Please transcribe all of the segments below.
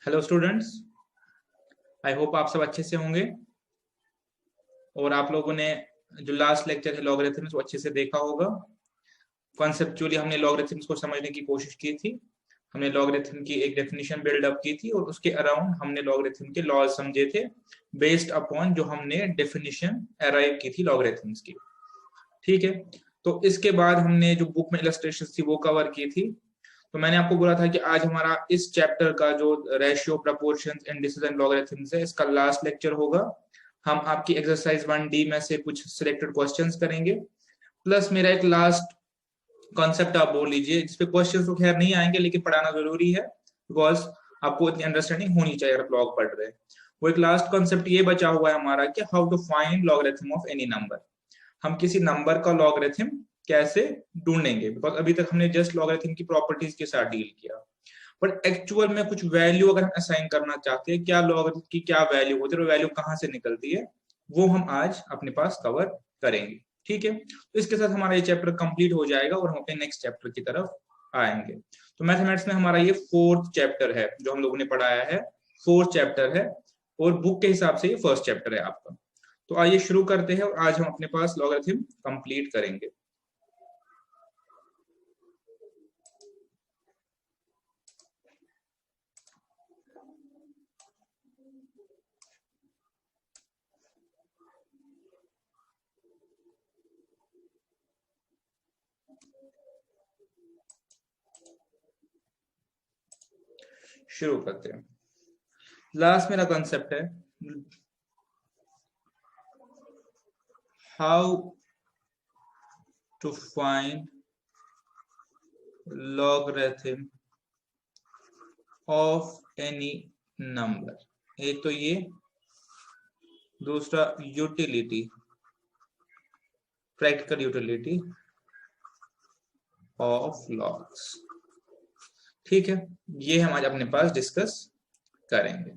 Hello students, I hope आप सब अच्छे से होंगे और आप लोगों ने जो लास्ट लेक्चर है लॉगरिथम्स वो अच्छे से देखा होगा। कॉन्सेप्चुअली हमने लॉगरिथम्स को समझने की कोशिश की थी। हमने लॉगरिथम की एक डेफिनेशन बिल्डअप की थी और उसके अराउंड हमने लॉगरिथम के लॉज समझे थे बेस्ड अपॉन जो हमने डेफिनेशन अराइव की थी लॉगरिथम्स की। ठीक है, तो इसके बाद हमने जो बुक में इलस्ट्रेशन थी वो कवर की थी। तो मैंने आपको बोला था कि आज हमारा इस चैप्टर का जो ratio, proportions, indices and logarithms है इसका लास्ट लेक्चर होगा। हम आपकी एक्सरसाइज 1D में से कुछ सिलेक्टेड क्वेश्चंस करेंगे, प्लस मेरा एक लास्ट कॉन्सेप्ट आप बोल लीजिए जिसपे क्वेश्चंस तो खैर नहीं आएंगे लेकिन पढ़ाना जरूरी है बिकॉज आपको इतनी अंडरस्टैंडिंग होनी चाहिए अगर लॉग पढ़ रहे हैं। वो एक लास्ट कॉन्सेप्ट ये बचा हुआ है हमारा कि how to find logarithm of any number. हम किसी नंबर का लॉगरिथम कैसे ढूंढेंगे, बिकॉज अभी तक हमने जस्ट लॉगरिथम की प्रॉपर्टीज के साथ डील किया, बट एक्चुअल में कुछ वैल्यू अगर हम असाइन करना चाहते हैं, क्या लॉगरिथम की क्या वैल्यू होती है और वैल्यू कहां से निकलती है, वो हम आज अपने पास कवर करेंगे। ठीक है, तो इसके साथ हमारा ये चैप्टर कंप्लीट हो जाएगा और हम अपने नेक्स्ट चैप्टर की तरफ आएंगे। तो मैथमेटिक्स में हमारा ये 4th चैप्टर है जो हम लोगों ने पढ़ाया है, 4th चैप्टर है और बुक के हिसाब से ये 1st चैप्टर है आपका। तो आइए शुरू करते हैं और आज हम अपने पास लॉगरिथम कंप्लीट करेंगे। शुरू करते हैं। लास्ट मेरा कॉन्सेप्ट है how to find logarithm of any number. एक तो ये, दूसरा utility, practical utility of logs. ठीक है, ये हम आज अपने पास डिस्कस करेंगे।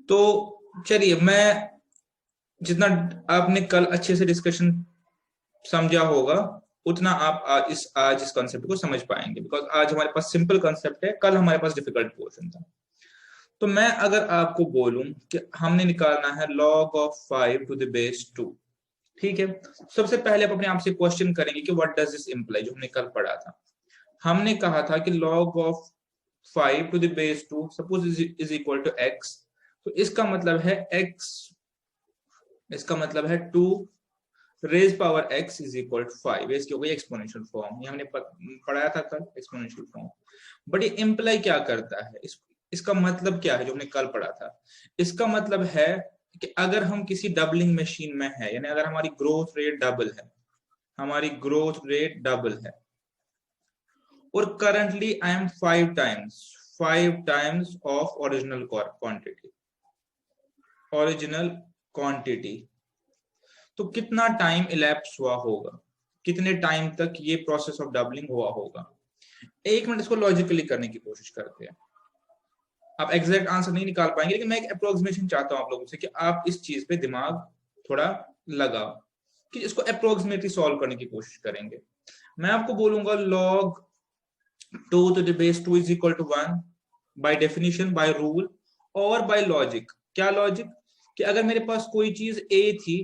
तो चलिए, मैं जितना आपने कल अच्छे से डिस्कशन समझा होगा उतना आप आज इस कॉन्सेप्ट को समझ पाएंगे, बिकॉज आज हमारे पास सिंपल कॉन्सेप्ट है, कल हमारे पास डिफिकल्ट पोर्शन था। तो मैं अगर आपको बोलूं कि हमने निकालना है log of 5 to the base 2, ठीक है, सबसे पहले आप अपने आप से क्वेश्चन करेंगे कि व्हाट डज दिस इंप्लाई, जो हमने कल पढ़ा था। हमने कहा था कि log of 5 to the base 2 suppose is equal to x, तो इसका मतलब है x, इसका मतलब है 2 raise power x is equal to 5। इसकी हो गई एक्सपोनेंशियल फॉर्म, ये हमने पढ़ाया था कल, एक्सपोनेंशियल फॉर्म। बट ये इंप्लाई क्या करता है, इसका मतलब क्या है जो हमने कल पढ़ा था? इसका मतलब है कि अगर हम किसी डबलिंग मशीन में है, यानी अगर हमारी ग्रोथ रेट डबल है, हमारी ग्रोथ रेट डबल है और currently I am 5 times of original quantity, original quantity, तो कितना टाइम इलैप्स हुआ होगा, कितने टाइम तक ये प्रोसेस ऑफ डबलिंग हुआ होगा। 1 मिनट इसको लॉजिकली करने की कोशिश करते हैं। आप एग्जैक्ट आंसर नहीं निकाल पाएंगे लेकिन मैं एक अप्रोक्सीमेशन चाहता हूं आप लोगों से कि आप इस चीज पे दिमाग थोड़ा लगाओ कि इसको अप्रोक्सीमेटली सॉल्व करने की कोशिश करेंगे। मैं आपको बोलूंगा log 2 to the base 2 is equal to 1 by definition, by rule और बाय लॉजिक। क्या लॉजिक? कि अगर मेरे पास कोई चीज A थी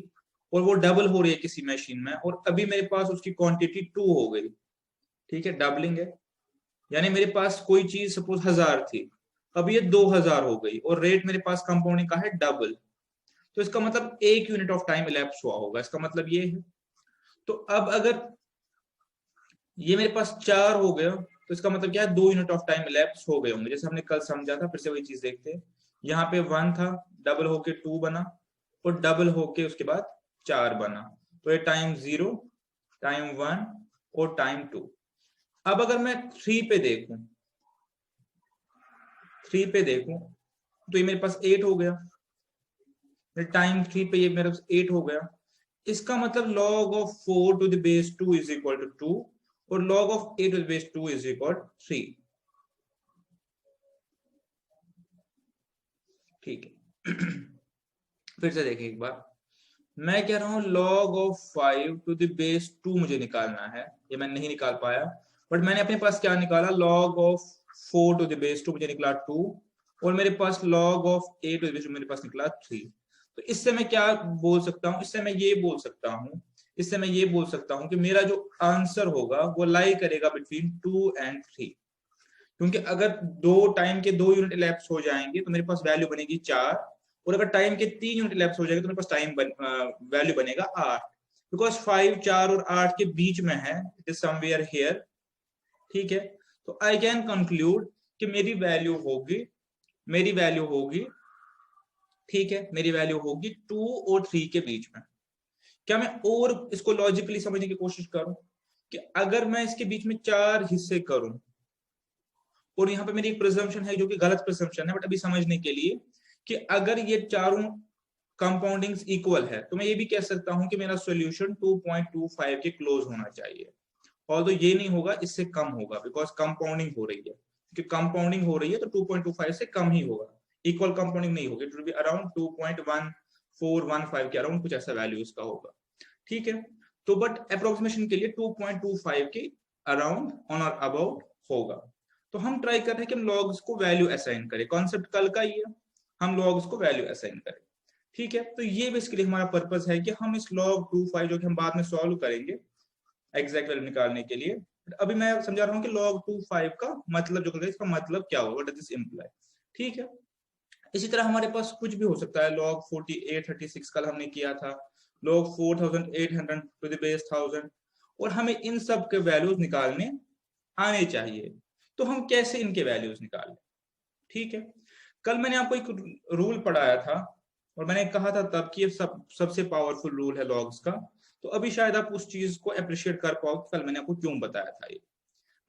और वो डबल हो रही है किसी मशीन में और अभी मेरे पास उसकी क्वांटिटी 2 हो गई, ठीक है, डबलिंग है, यानी मेरे पास कोई चीज सपोज 1000 थी, अब ये 2000 हो गई और रेट मेरे पास कंपाउंडिंग का है डबल, तो इसका मतलब 1 यूनिट ऑफ टाइम इलैप्स हुआ होगा, इसका मतलब ये है। तो अब अगर ये मेरे पास 4 हो गया तो इसका मतलब क्या है, 2 यूनिट ऑफ टाइम इलैप्स हो गए होंगे, जैसे हमने कल समझा था। फिर से वही चीज देखते हैं, यहाँ पे 1 था, डबल होके 2 बना और डबल होके उसके बाद 4 बना, तो ये टाइम 0, टाइम 1 और टाइम 2। अब अगर मैं 3 पे देखूं, 3 पे देखूं तो ये मेरे पास 8 हो गया, टाइम 3 पे ये मेरे पास 8 हो गया। इसका मतलब log of 4 to the base 2 is equal to 2 और log of 8 to the base 2 is equal to 3। ठीक है फिर से देखिए एक बार, मैं कह रहा हूं log of 5 to the base 2 मुझे निकालना है, ये मैं नहीं निकाल पाया, बट मैंने अपने पास क्या निकाला, log of 4 to the base 2 मुझे निकला 2, और मेरे पास log of a to the base मेरे पास निकला 3। तो इससे मैं क्या बोल सकता हूँ, इससे मैं ये बोल सकता हूँ कि मेरा जो आंसर होगा वो लाई करेगा बिटवीन 2 एंड 3, क्योंकि अगर दो टाइम के 2 यूनिट इलैप्स हो जाएंगे तो मेरे पास वैल्यू बनेगी 4, और अगर टाइम के 3 यूनिट इलैप्स हो जाएंगे तो मेरे पास वैल्यू बनेगा 8, बिकॉज 5, 4 और 8 के बीच में है, इट इज समवेयर हियर। ठीक है, तो आई कैन कंक्लूड कि मेरी वैल्यू होगी, ठीक है, मेरी वैल्यू होगी 2 और 3 के बीच में। क्या मैं और इसको लॉजिकली समझने की कोशिश करूं कि अगर मैं इसके बीच में 4 हिस्से करूं, और यहाँ पे मेरी एक प्रिजम्पशन है जो कि गलत प्रिजम्पशन है, बट अभी समझने के लिए, कि अगर ये चारों कंपाउंडिंग्स इक्वल है तो मैं ये भी कह सकता हूं कि मेरा सॉल्यूशन 2.25 के क्लोज होना चाहिए। और ये नहीं होगा, इससे कम होगा, बिकॉज कंपाउंडिंग हो रही है, क्योंकि कंपाउंडिंग हो रही है तो 2.25 से कम ही होगा, इक्वल कंपाउंडिंग नहीं होगी, इट विल बी अराउंड 2.1415 के अराउंड कुछ ऐसा वैल्यू इसका होगा। ठीक है, तो बट अप्रोक्सीमेशन के लिए 2.25 के अराउंड ऑन और अबाउट होगा। तो हम ट्राई कर रहे हैं कि हम लॉग्स को वैल्यू असाइन करें, कॉन्सेप्ट कल का ही है, हम लॉग्स को वैल्यू असाइन करें। ठीक है, तो ये बेसिकली हमारा पर्पस है कि हम इस log 25 जो कि हम बाद में सॉल्व करेंगे एग्जैक्ट वैल्यू निकालने के लिए, अभी मैं समझा रहा हूँ कि log 25 का मतलब जो इसका मतलब क्या होगा, व्हाट डज दिस इंप्लाई। ठीक है, इसी तरह हमारे पास कुछ भी हो सकता है, log 48, 36 कल हमने किया था, log 4800 टू द बेस 1000, और हमें इन सब के वैल्यूज निकालने आने चाहिए। तो हम कैसे इनके वैल्यूज निकालें? ठीक है, कल मैंने आपको एक रूल पढ़ाया था और मैंने कहा था तब कि ये सबसे पावरफुल रूल है लॉग्स का। तो अभी शायद आप उस चीज को अप्रिशिएट कर पाओ कि कल मैंने आपको क्यों बताया था। ये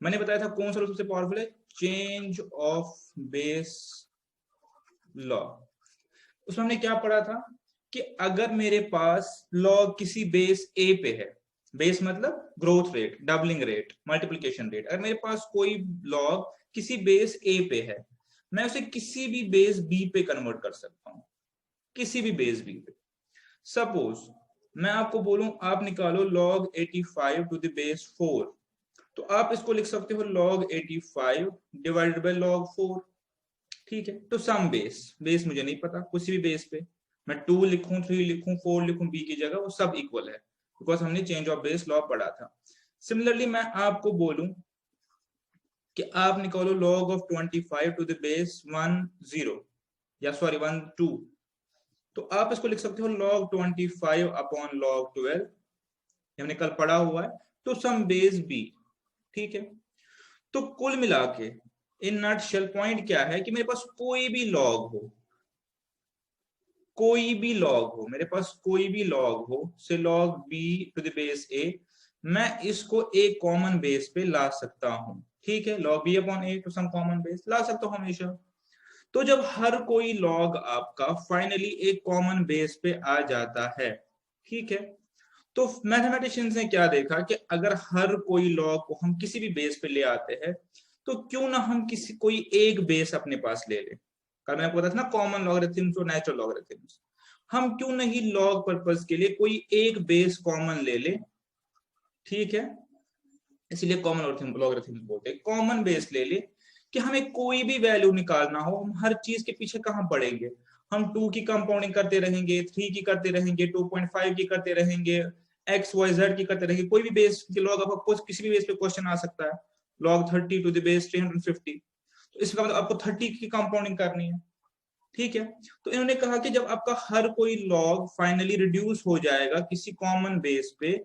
मैंने बताया था कौन सा रूल सबसे पावरफुल है, चेंज ऑफ बेस लॉ। उसमें हमने क्या पढ़ा था कि अगर मेरे पास लॉग किसी बेस ए पे है, बेस मतलब growth rate, doubling rate, multiplication rate, अगर मेरे पास कोई लॉग किसी बेस ए पे है, मैं उसे किसी भी बेस बी पे कन्वर्ट कर सकता हूं, किसी भी बेस बी पे। सपोज मैं आपको बोलूं आप निकालो log 85 टू द बेस 4, तो आप इसको लिख सकते हो log 85 डिवाइडेड बाय log 4। ठीक है, तो सम बेस मुझे नहीं पता, किसी भी बेस पे मैं 2 लिखूं, 3 लिखूं, 4 लिखूं, बी की जगह, वो सब इक्वल है, बिकॉज हमने चेंज ऑफ बेस लॉ पढ़ा था। सिमिलरली मैं आपको बोलूं कि आप निकालो log of 25 to the base 10 या सॉरी 12, तो आप इसको लिख सकते हो log 25 अपॉन log 12, हमने कल पढ़ा हुआ है, तो सम बेस बी। ठीक है, तो कुल मिला के इन नटशेल पॉइंट क्या है कि मेरे पास कोई भी लॉग हो, मेरे पास कोई भी लॉग हो, से log b to the base a, मैं इसको एक कॉमन बेस पे ला सकता हूं। ठीक है, log b upon a to some common base ला सकता हूं हमेशा। तो जब हर कोई लॉग आपका फाइनली एक कॉमन बेस पे आ जाता है, ठीक है, तो मैथमेटिशियंस ने क्या देखा कि अगर हर कोई लॉग को हम किसी भी बेस पे ले आते हैं, तो क्यों ना हम कोई एक बेस अपने पास ले लें। कल मैंने आपको बताया था ना, कॉमन लॉगरिथम्स और नेचुरल लॉगरिथम्स, हम क्यों नहीं लॉग पर्पस के लिए कोई एक बेस कॉमन ले ले। ठीक है, इसीलिए कॉमन लॉगरिथम्स बोलते हैं, कॉमन बेस ले ले कि हमें कोई भी वैल्यू निकालना हो, हम हर चीज के पीछे कहां पड़ेंगे, हम 2 की कंपाउंडिंग करते रहेंगे, 3 की करते रहेंगे, 2.5 की करते रहेंगे, एक्स वाई जेड की करते रहेंगे, कोई भी बेस के लॉग आपको किसी भी बेस पे क्वेश्चन आ सकता है, log 30 टू द बेस 350, तो इसका मतलब आपको 30 की कंपाउंडिंग करनी है। ठीक है, तो इन्होंने कहा कि जब आपका हर कोई लॉग फाइनली रिड्यूस हो जाएगा किसी कॉमन बेस पे,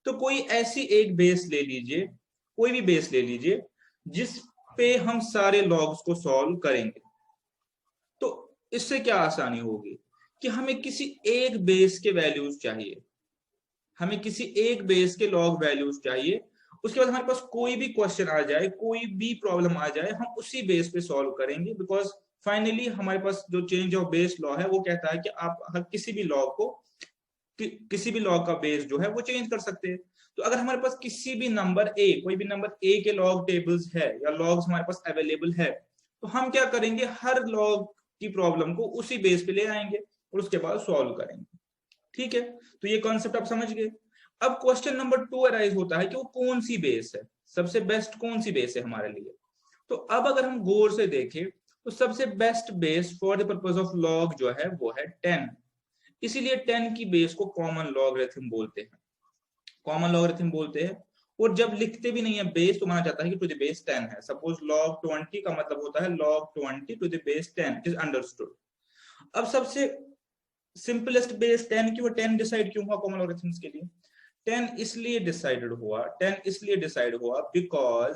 तो कोई ऐसी एक बेस ले लीजिए, कोई भी बेस ले लीजिए जिस पे हम सारे लॉग्स को सॉल्व करेंगे। तो इससे क्या आसानी होगी कि हमें किसी एक बेस के वैल्यूज चाहिए, हमें किसी एक बेस के लॉग वैल्यूज चाहिए, उसके बाद हमारे पास कोई भी क्वेश्चन आ जाए, कोई भी प्रॉब्लम आ जाए, हम उसी बेस पे सॉल्व करेंगे, बिकॉज फाइनली हमारे पास जो चेंज ऑफ बेस लॉ है वो कहता है कि आप हर किसी भी लॉ को किसी भी लॉग का बेस जो है वो चेंज कर सकते हैं। तो अगर हमारे पास किसी भी नंबर ए, कोई भी नंबर ए के लॉग टेबल्स है या लॉग्स हमारे पास अवेलेबल है, तो हम क्या करेंगे, हर लॉग की प्रॉब्लम को उसी बेस पे ले आएंगे और उसके बाद सॉल्व करेंगे। ठीक है, तो ये कॉन्सेप्ट आप समझ गए। अब क्वेश्चन नंबर 2 अराइज होता है कि वो कौन सी बेस है, सबसे बेस्ट कौन सी बेस है हमारे लिए। तो अब अगर हम गौर से देखें तो सबसे best base for the purpose of log जो है वो है 10, इसीलिए 10 की बेस को कॉमन लॉगरिथम बोलते हैं, कॉमन लॉगरिथम बोलते हैं। और जब लिखते भी नहीं है बेस तो माना जाता है कि टू द बेस 10 है। सपोज log 20 का मतलब होता है log 20 to the base 10, it is understood. अब सबसे सिंपलेस्ट बेस 10 क्यों, 10 डिसाइड क्यों हुआ कॉमन लॉगरिथम्स के लिए? 10 इसलिए डिसाइड हुआ बिकॉज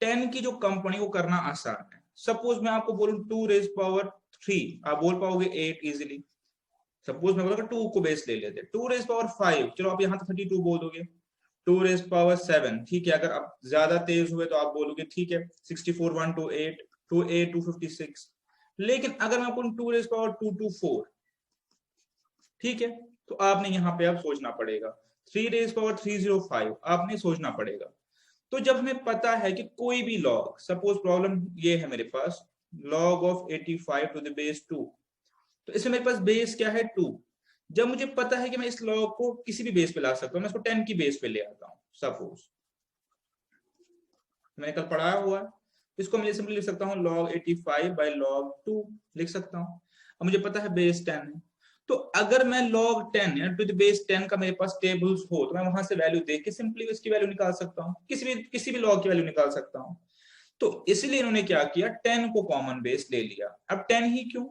10 की जो कंपनी वो करना आसान है। सपोज मैं आपको बोलूं 2 रेज पावर 3, आप बोल पाओगे 8 इजीली। सपोज मैं बोलूंगा 2 को बेस ले लेते, 2 रेज पावर 5, चलो आप यहाँ 32 बोल दोगे। 2 रेज पावर 7, ठीक है, अगर आप ज्यादा तेज हुए तो आप बोलोगे ठीक है 64 128 28 256। लेकिन अगर मैं बोलूं 2 रेज पावर 224, ठीक है, तो आपने यहाँ पे आप सोचना पड़ेगा। 3 रेज पावर 305, आपने सोचना पड़ेगा। तो जब हमें पता है कि कोई भी लॉग, सपोज प्रॉब्लम ये है मेरे पास log of 85 to the base 2, तो इसमें मेरे पास बेस क्या है 2। जब मुझे पता है कि मैं इस लॉग को किसी भी बेस पे ला सकता हूँ, मैं इसको 10 की बेस पे ले आता हूँ। सपोज मैंने कल पढ़ाया हुआ है, इसको मैं सिंपली लिख सकता हूँ log 85 बाय log 2 लिख सकता हूँ। अब मुझे पता है बेस 10 है, तो अगर मैं log 10 या टू द बेस 10 का मेरे पास टेबल्स हो तो मैं वहां से वैल्यू देख के सिंपली इसकी वैल्यू निकाल सकता हूँ, किसी भी log की वैल्यू निकाल सकता हूँ। तो इसलिए इन्होंने क्या किया, 10 को कॉमन बेस ले लिया। अब 10 ही क्यों?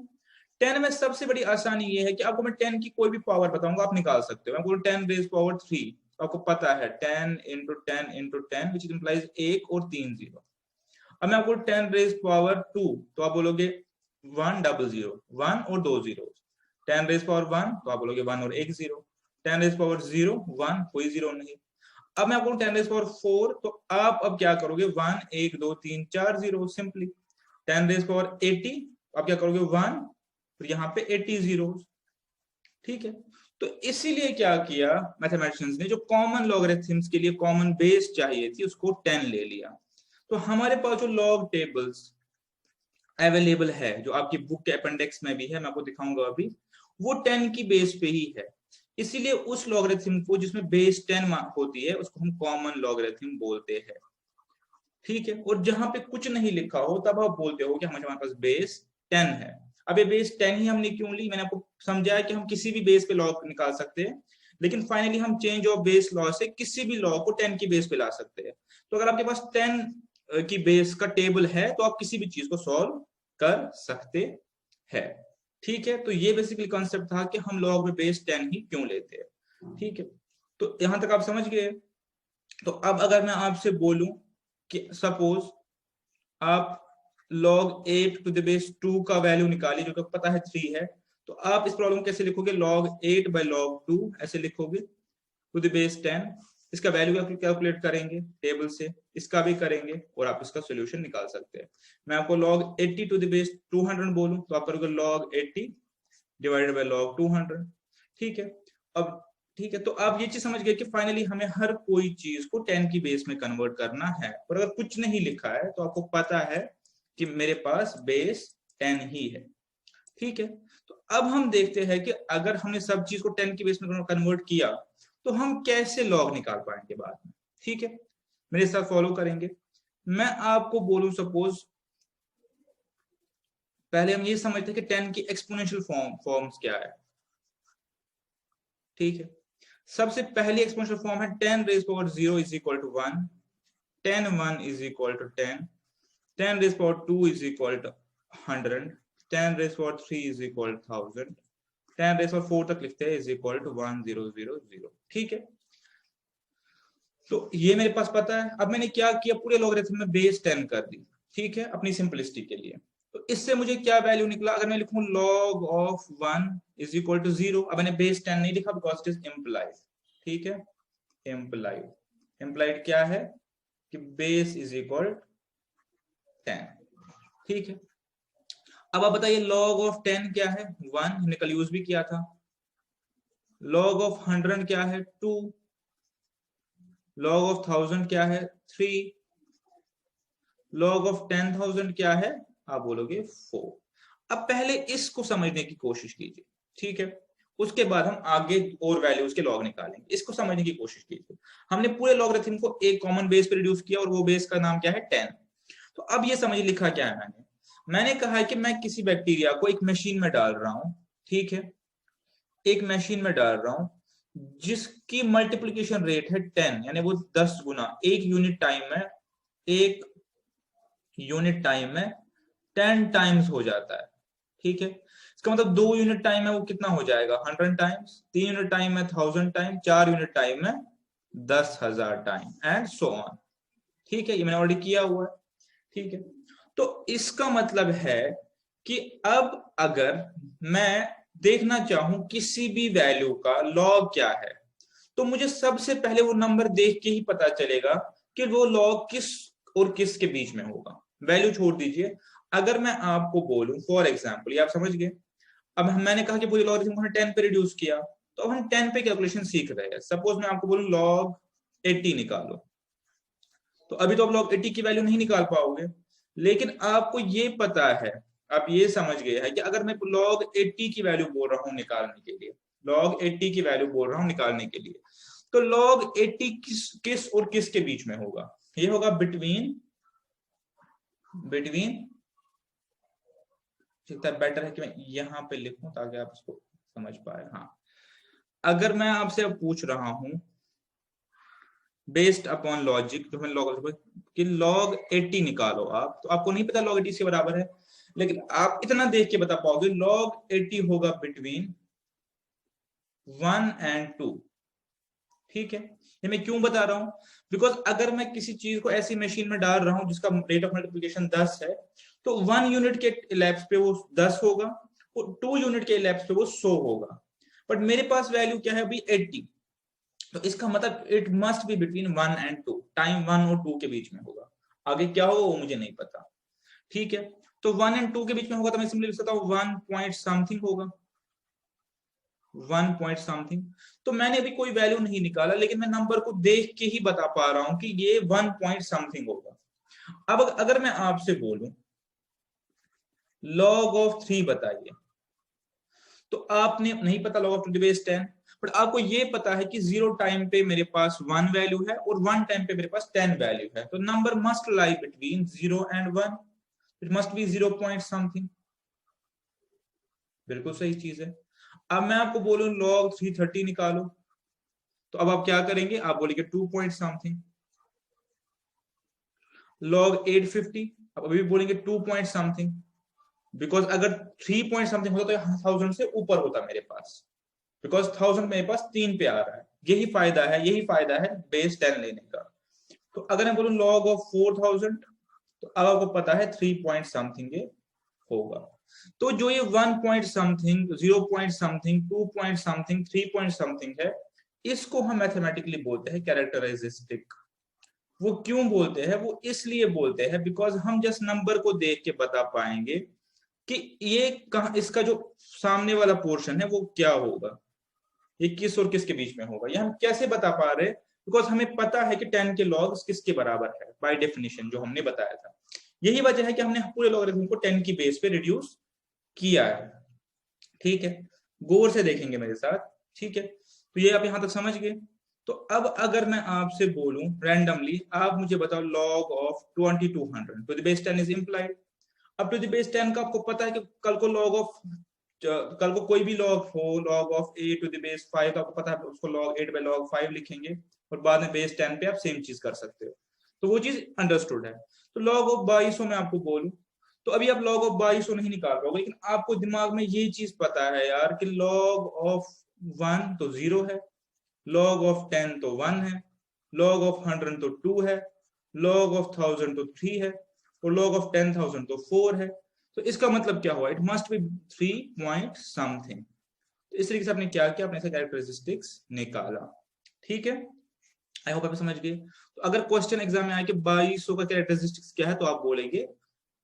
10 में सबसे बड़ी आसानी ये है कि आपको मैं 10 की कोई भी पावर बताऊंगा, आप निकाल सकते हो। मैं बोलूं 10 रेज पावर 3, आपको पता है 10 इंटू 10 इंटू 10 विच इंप्लाइज 1 और 3 जीरो। अब मैं आपको 10 रेज पावर 2, तो आप बोलोगे 1 डबल जीरो, 1 और 2 जीरो। 10 रेज पावर 1, तो आप बोलोगे 1 और 1 जीरो। 10 रेज पावर 0 1, कोई जीरो नहीं। अब मैं आपको 10 रेज पावर 4, तो आप अब क्या करोगे 1 1 2 3 4 जीरो सिंपली। 10 रेज पावर 80, आप क्या करोगे 1, तो यहाँ पे 80 जीरो, ठीक है। तो इसीलिए क्या किया मैथमेटिशियंस ने, जो कॉमन लॉगरिथम्स के लिए कॉमन बेस चाहिए थी उसको 10 ले लिया। तो हमारे पास जो लॉग टेबल्स अवेलेबल है, जो आपकी बुक के अपेंडिक्स में भी है, मैं आपको दिखाऊंगा अभी, वो 10 की बेस पे ही है। इसीलिए उस लॉगरिथम को जिसमें बेस 10 होती है उसको हम कॉमन लॉगरिथम बोलते हैं, ठीक है। और जहां पे कुछ नहीं लिखा हो तब आप बोलते हो कि हमारे पास बेस 10 है। अब ये बेस 10 ही हमने क्यों ली, मैंने आपको समझाया कि हम किसी भी बेस पे लॉग निकाल सकते हैं, लेकिन फाइनली हम चेंज ऑफ बेस लॉ से किसी भी लॉ को 10 की बेस पे ला सकते हैं। तो अगर आपके पास 10 की बेस का टेबल है तो आप किसी भी चीज को सॉल्व कर सकते हैं, ठीक है। तो ये बेसिकली कॉन्सेप्ट था कि हम लॉग में बेस 10 ही क्यों लेते हैं, ठीक है। तो यहां तक आप समझ गए। तो अब अगर मैं आपसे बोलूं कि सपोज आप log 8 टू द बेस 2 का वैल्यू निकालिए, जो कि पता है 3 है, तो आप इस प्रॉब्लम कैसे लिखोगे, log 8 बाय log 2 ऐसे लिखोगे टू द बेस 10। इसका वैल्यू कैलकुलेट करेंगे टेबल से, इसका भी करेंगे और आप इसका सोल्यूशन निकाल सकते हैं। मैं आपको log 80 टू द बेस 200 बोलूं तो आप करोगे log 80 डिवाइडेड बाय log 200, ठीक है। अब ठीक है, तो आप ये चीज समझ गए कि फाइनली हमें हर कोई चीज को 10 की बेस में कन्वर्ट करना है। और अगर कुछ नहीं लिखा है तो आपको पता है कि मेरे पास बेस 10 ही है, ठीक है। तो अब हम देखते हैं कि अगर हमने सब चीज को 10 की बेस में कन्वर्ट किया तो हम कैसे लॉग निकाल पाएंगे बाद में, ठीक है। मेरे साथ फॉलो करेंगे। मैं आपको बोलूं सपोज, पहले हम ये समझते हैं कि 10 की एक्सपोनेंशियल फॉर्म्स क्या है, ठीक है। सबसे पहली एक्सपोनेंशियल फॉर्म है 10 raise power 0 is equal to 1, 10 1 is equal to 10, 10 raise power 2 is equal to 100, 10 raise power 3 is equal to 1000, 10 raise power 4 तक लिखते हैं इज इक्वल टू 1000, ठीक है। तो ये मेरे पास पता है। अब मैंने क्या किया, पूरे लॉगरिथम में बेस 10 कर दी, ठीक है, अपनी सिंपलिसिटी के लिए। तो इससे मुझे क्या वैल्यू निकला, अगर मैं लिखूं log of 1 is equal to 0, अब मैंने बेस 10 नहीं लिखा बिकॉज इट इज इम्प्लाइड, ठीक है। इम्प्लाइड क्या है कि बेस इज इक्वल 10, ठीक है। अब आप बताइए log ऑफ 10 क्या है, 1, हमने कल यूज भी किया था। log ऑफ 100 क्या है, 2, log ऑफ 1000 क्या है, 3, log ऑफ 10,000 क्या है, आप बोलोगे 4। अब पहले इसको समझने की कोशिश कीजिए, ठीक है। उसके बाद हम आगे और वैल्यूज के लॉग निकालेंगे। इसको समझने की कोशिश कीजिए। हमने पूरे लॉगरिथम को एक कॉमन बेस पे रिड्यूस किया और वो बेस का नाम क्या है 10। तो अब ये समझ लिखा क्या है मैंने कहा है कि मैं किसी बैक्टीरिया को एक मशीन में डाल रहा हूं, ठीक है, एक मशीन में डाल रहा हूं जिसकी मल्टीप्लिकेशन रेट है 10, यानी वो 10 गुना एक यूनिट टाइम में 10 टाइम्स हो जाता है, ठीक है। इसका मतलब 2 यूनिट टाइम में वो कितना हो जाएगा 100 टाइम्स, 3 यूनिट टाइम में 1000 टाइम, 4 यूनिट टाइम में 10,000 टाइम एंड सो ऑन, ठीक है। ये मैंने ऑलरेडी किया हुआ है, ठीक है। तो इसका मतलब है कि अब अगर मैं देखना चाहूं किसी भी वैल्यू का लॉग क्या है, तो मुझे सबसे पहले वो नंबर देख के ही पता चलेगा कि वो लॉग किस और किस के बीच में होगा। वैल्यू छोड़ दीजिए, अगर मैं आपको बोलूं फॉर एग्जाम्पल, ये आप समझ गए। अब मैंने कहा कि पूरी लॉगरिथम को हमने 10 पे रिड्यूस किया, तो अब हम 10 पे कैलकुलेशन सीख रहे हैं। सपोज मैं आपको बोलूं log 80 निकालो, तो अभी तो आप log 80 की वैल्यू नहीं निकाल पाओगे, लेकिन आपको ये पता है, आप ये समझ गए हैं कि अगर मैं log 80 की वैल्यू बोल रहा हूं निकालने के लिए, log 80 की वैल्यू बोल रहा हूं निकालने के लिए, तो log 80 किस और किस के बीच में होगा? ये होगा बिटवीन बेटर है कि मैं यहां पे लिखूं ताकि आप इसको समझ पाए। हाँ, अगर मैं आपसे अब पूछ रहा हूं बेस्ड अपॉन लॉजिक, जो मैंने लॉग कि log 80 निकालो आप, तो आपको नहीं पता log 80 से बराबर है, लेकिन आप इतना देख के बता पाओगे log 80 होगा बिटवीन 1 एंड 2, ठीक है। ये मैं क्यों बता रहा हूं? बिकॉज अगर मैं किसी चीज को ऐसी मशीन में डाल रहा हूं जिसका रेट ऑफ मल्टीप्लिकेशन 10 है, तो 1 यूनिट के इलेप्स पे वो 10 होगा और 2 यूनिट के इलेप्स पे वो 100 होगा। बट मेरे पास वैल्यू क्या है अभी 80, तो इसका मतलब it must be between 1 and 2, time 1 और 2 के बीच में होगा। आगे क्या होगा वो मुझे नहीं पता, ठीक है। तो 1 एंड 2 के बीच में होगा तो मैं सिंपली लिख सकता हूँ 1 पॉइंट समथिंग होगा, 1 पॉइंट समथिंग। तो मैंने अभी कोई वैल्यू नहीं निकाला, लेकिन मैं नंबर को देख के ही बता पा रहा हूं कि ये 1 पॉइंट समथिंग होगा। अब अगर मैं आपसे बोलूं log ऑफ 3 बताइए, तो आपने नहीं पता log ऑफ 10, बट आपको ये पता है कि 0 टाइम पे मेरे पास 1 वैल्यू है और 1 टाइम पे मेरे पास 10 वैल्यू है, तो number must lie between 0 and 1, it must B 0 point something. बिल्कुल सही चीज है। अब मैं आपको बोलूं log 330 निकालो, तो अब आप क्या करेंगे? आप बोलेंगे 2 पॉइंट समथिंग। log 850, अब अभी बोलेंगे 2 पॉइंट समथिंग, बिकॉज अगर 3 पॉइंट समथिंग होता तो 1000 से ऊपर होता मेरे पास, बिकॉज 1000 मेरे पास 3 पे आ रहा है। यही फायदा है बेस 10 लेने का। तो अगर मैं बोलूं log ऑफ 4000, तो अब आपको पता है 3 पॉइंट समथिंग ये होगा। तो जो ये 1 point something, 0 point something, 2 point something, 3 point something है, इसको हम मैथमेटिकली बोलते हैं कैरेक्टरिस्टिक। वो क्यों बोलते हैं? वो इसलिए बोलते हैं बिकॉज हम जस्ट नंबर को देख के बता पाएंगे कि ये कहां, इसका जो सामने वाला पोर्शन है वो क्या होगा, ये किस और किस के बीच में होगा। ये हम कैसे बता पा रहे हैं? बिकॉज हमें पता है कि 10 के लॉग्स किसके बराबर है बाय डेफिनेशन, जो हमने बताया था। यही वजह है कि हमने पूरे लॉगरिथम को 10 की बेस पे रिड्यूस किया है, ठीक है। गौर से देखेंगे मेरे साथ, ठीक है। तो ये आप यहां तक समझ गए। तो अब अगर मैं आपसे बोलूं रैंडमली, आप मुझे बताओ log of 2200 to the base 10 is implied. अब टू द बेस 10 का आपको पता है कि कल को कोई भी लॉग हो, log of a to the base 5, तो आपको पता है उसको log 8 बाय log 5 लिखेंगे और बाद में बेस 10 पे आप सेम चीज कर सकते हो, तो वो चीज अंडरस्टूड है। तो log ऑफ 2200 मैं आपको बोलूं, तो अभी आप log ऑफ 2200 नहीं निकाल पाओगे, लेकिन आपको दिमाग में ये चीज पता है यार कि log ऑफ 1 तो 0 है, log ऑफ 10 तो 1 है, log ऑफ 100 तो 2 है, log ऑफ 1000 तो 3 है और log ऑफ 10,000 तो 4 है। तो इसका मतलब क्या हुआ? It must B 3 point something. तो इस तरीके से आपने क्या किया? अपने से कैरेक्टरिस्टिक्स निकाला, ठीक है। आई होप आप समझ गए। तो अगर क्वेश्चन एग्जाम में आए कि 2200 का कैरेक्टरिस्टिक्स क्या है, तो आप बोलेंगे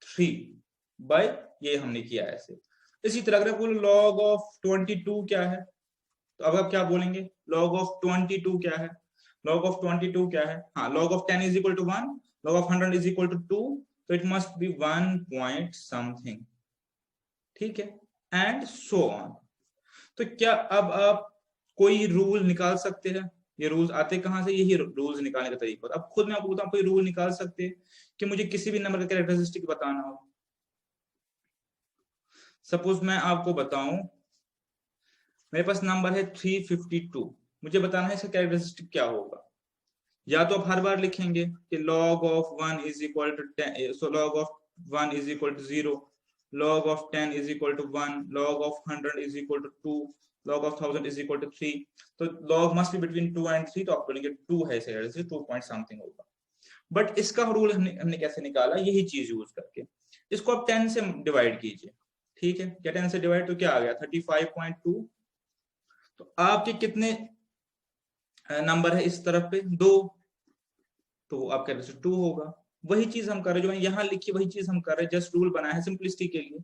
3 बाय, ये हमने किया ऐसे। इसी तरह अगर बोलो log ऑफ 22 क्या है, तो अब आप क्या बोलेंगे? log ऑफ 22 क्या है? log ऑफ 22 क्या है? हाँ, log of 10 is equal to 1, log of 100 is equal to 2, तो it must be 1 point something, ठीक है, एंड सो ऑन। तो क्या अब आप कोई रूल निकाल सकते हैं? ये रूल्स आते कहाँ से, यही रूल्स निकालने का तरीका। अब खुद मैं आपको बताऊं, कोई रूल निकाल सकते हैं कि मुझे किसी भी नंबर का कैरेक्टरिस्टिक बताना हो। सपोज मैं आपको बताऊं, मेरे पास नंबर है 352, मुझे बताना है इसका कैरेक्टरिस्टिक क्या होगा। या तो आप हर बार लिखेंगे कि log of 1 is equal to 10, so log of 1 is equal to 0, log of 10 is equal to 1, log of 100 is equal to 2, log of 1000 is equal to 3। तो log must be between 2 and 3, तो आप बोलेंगे 2 है, से 2 point something होगा। But इसका rule हमने कैसे निकाला, यही चीज यूज करके। इसको आप 10 से डिवाइड कीजिए, ठीक है। क्या 10 से डिवाइड, तो क्या आ गया 35.2। तो आपके कितने नंबर है इस तरफ पे, 2, तो आपका आंसर 2 होगा। वही चीज हम कर रहे हैं, जो मैं यहाँ लिखी वही चीज हम कर रहे हैं, जस्ट रूल बनाया है सिंपलिसिटी के लिए।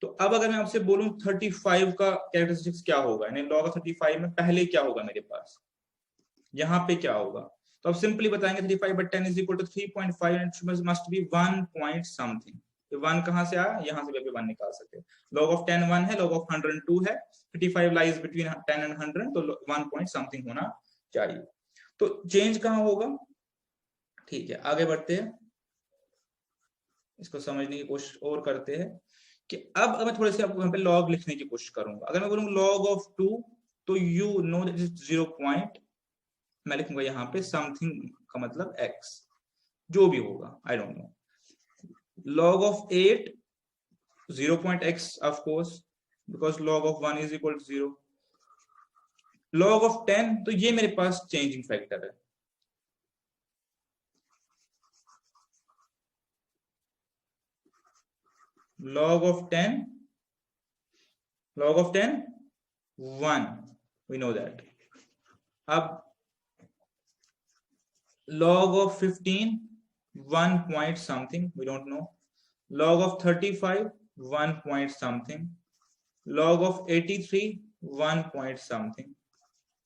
तो अब अगर मैं आपसे बोलूं 35 का कैरेक्टरिस्टिक्स क्या होगा, यानी log ऑफ 35 में पहले क्या होगा मेरे पास, यहाँ पे क्या होगा, तो अब सिंपली बताएंगे 35/10 is equal to 3.5 and must be 1 point something. तो 1 कहां से आया, यहाँ से भी 1 निकाल सकते हैं। log ऑफ 10 1 है, log ऑफ 100 2 है, 35 लाइज बिटवीन 10 एंड 100, तो 1 पॉइंट समथिंग होना चाहिए। तो चेंज कहां होगा, ठीक है। आगे बढ़ते हैं, इसको समझने की कोशिश और करते हैं कि अब मैं थोड़े से आपको यहाँ पे log लिखने की कोशिश करूंगा। अगर मैं बोलूंगा log ऑफ 2, तो you know that is 0 point, मैं लिखूंगा यहाँ पे समथिंग का मतलब x, जो भी होगा I don't know. log of 8 0.x of course, because log of 1 is equal to 0। log of 10, तो ये मेरे पास चेंजिंग फैक्टर है, log of 10 1, we know that। अब log of 15 1 point something, we don't know। log of 35 1 point something, log of 83 1 point something,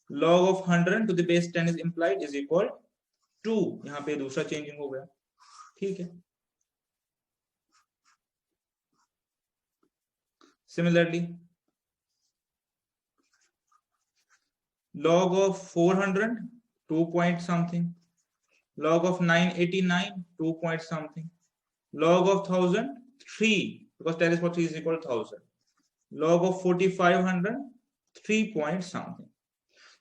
log of 100 to the base 10 is implied is equal to, यहाँ पे दूसरा changing हो गया, ठीक है। Similarly, log of 400 2 point something, log of 989 2 point something, log of 1000 3, because 10 is for 3 is equal to 1000, log of 4500 3 point something।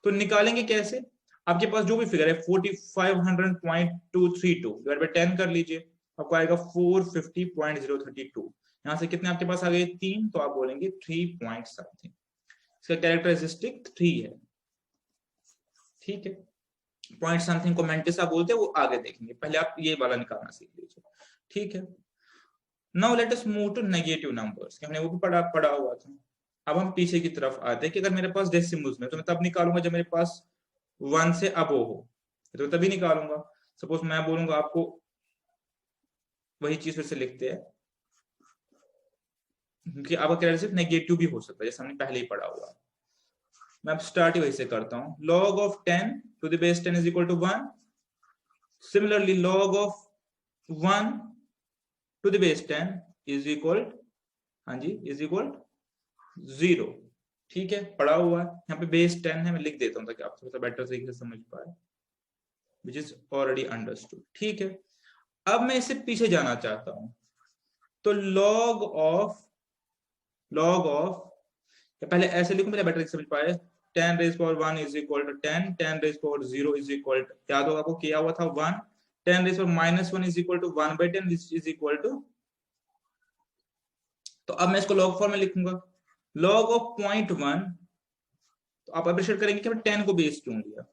तो निकालेंगे कैसे, आपके पास जो भी फिगर है 4500.232 डिवाइड बाय 10 कर लीजिए, आपको आएगा 450.032। यहाँ से कितने आपके पास आ गए 3, तो आप बोलेंगे 3 पॉइंट समथिंग। इसका कैरेक्टरिस्टिक 3 है, ठीक है। पॉइंट समथिंग को मेंटिसा बोलते हैं, वो आगे देखेंगे, पहले आप ये वाला निकालना सीख लीजिए, ठीक है। Now let us move to negative numbers, हमने वो भी पढ़ा हुआ था। अब हम पीछे की तरफ आते हैं कि अगर मेरे पास डेसिमल्स में, तो मैं तब निकालूंगा जब मेरे पास 1 से अबव हो, तो तभी निकालूंगा। सपोज मैं बोलूंगा आपको, वही चीज फिर से लिखते हैं कि आपका कैरेक्टरिस्टिक नेगेटिव भी हो सकता है, जैसे हमने पहले ही पढ़ा हुआ है। मैं अब स्टार्ट ही वही से करता हूं, log of 10 to the base 10 is equal to 1। Similarly, log of 1 to the base 10 is equal, हाँ जी, is equal 0, ठीक है, पढ़ा हुआ है। यहाँ पे बेस 10 है, मैं लिख देता हूँ ताकि आप थोड़ा सा बेटर तरीके से समझ पाए, which is already understood, ठीक है। अब मैं इससे पीछे जाना चाहता हूं, तो log ऑफ पहले ऐसे लिखूं, मेरा बेटर समझ पाए, 10 raised power 1 is equal to 10, 10 raised power 0 is equal to, याद होगा आपको किया हुआ था 1, 10 raised power -1 is equal to 1/10 is equal to, तो अब मैं इसको log फॉर्म में लिखूंगा, log ऑफ 0.1, तो आप अप्रिशिएट करेंगे कि 10 को बेस क्यों लिया,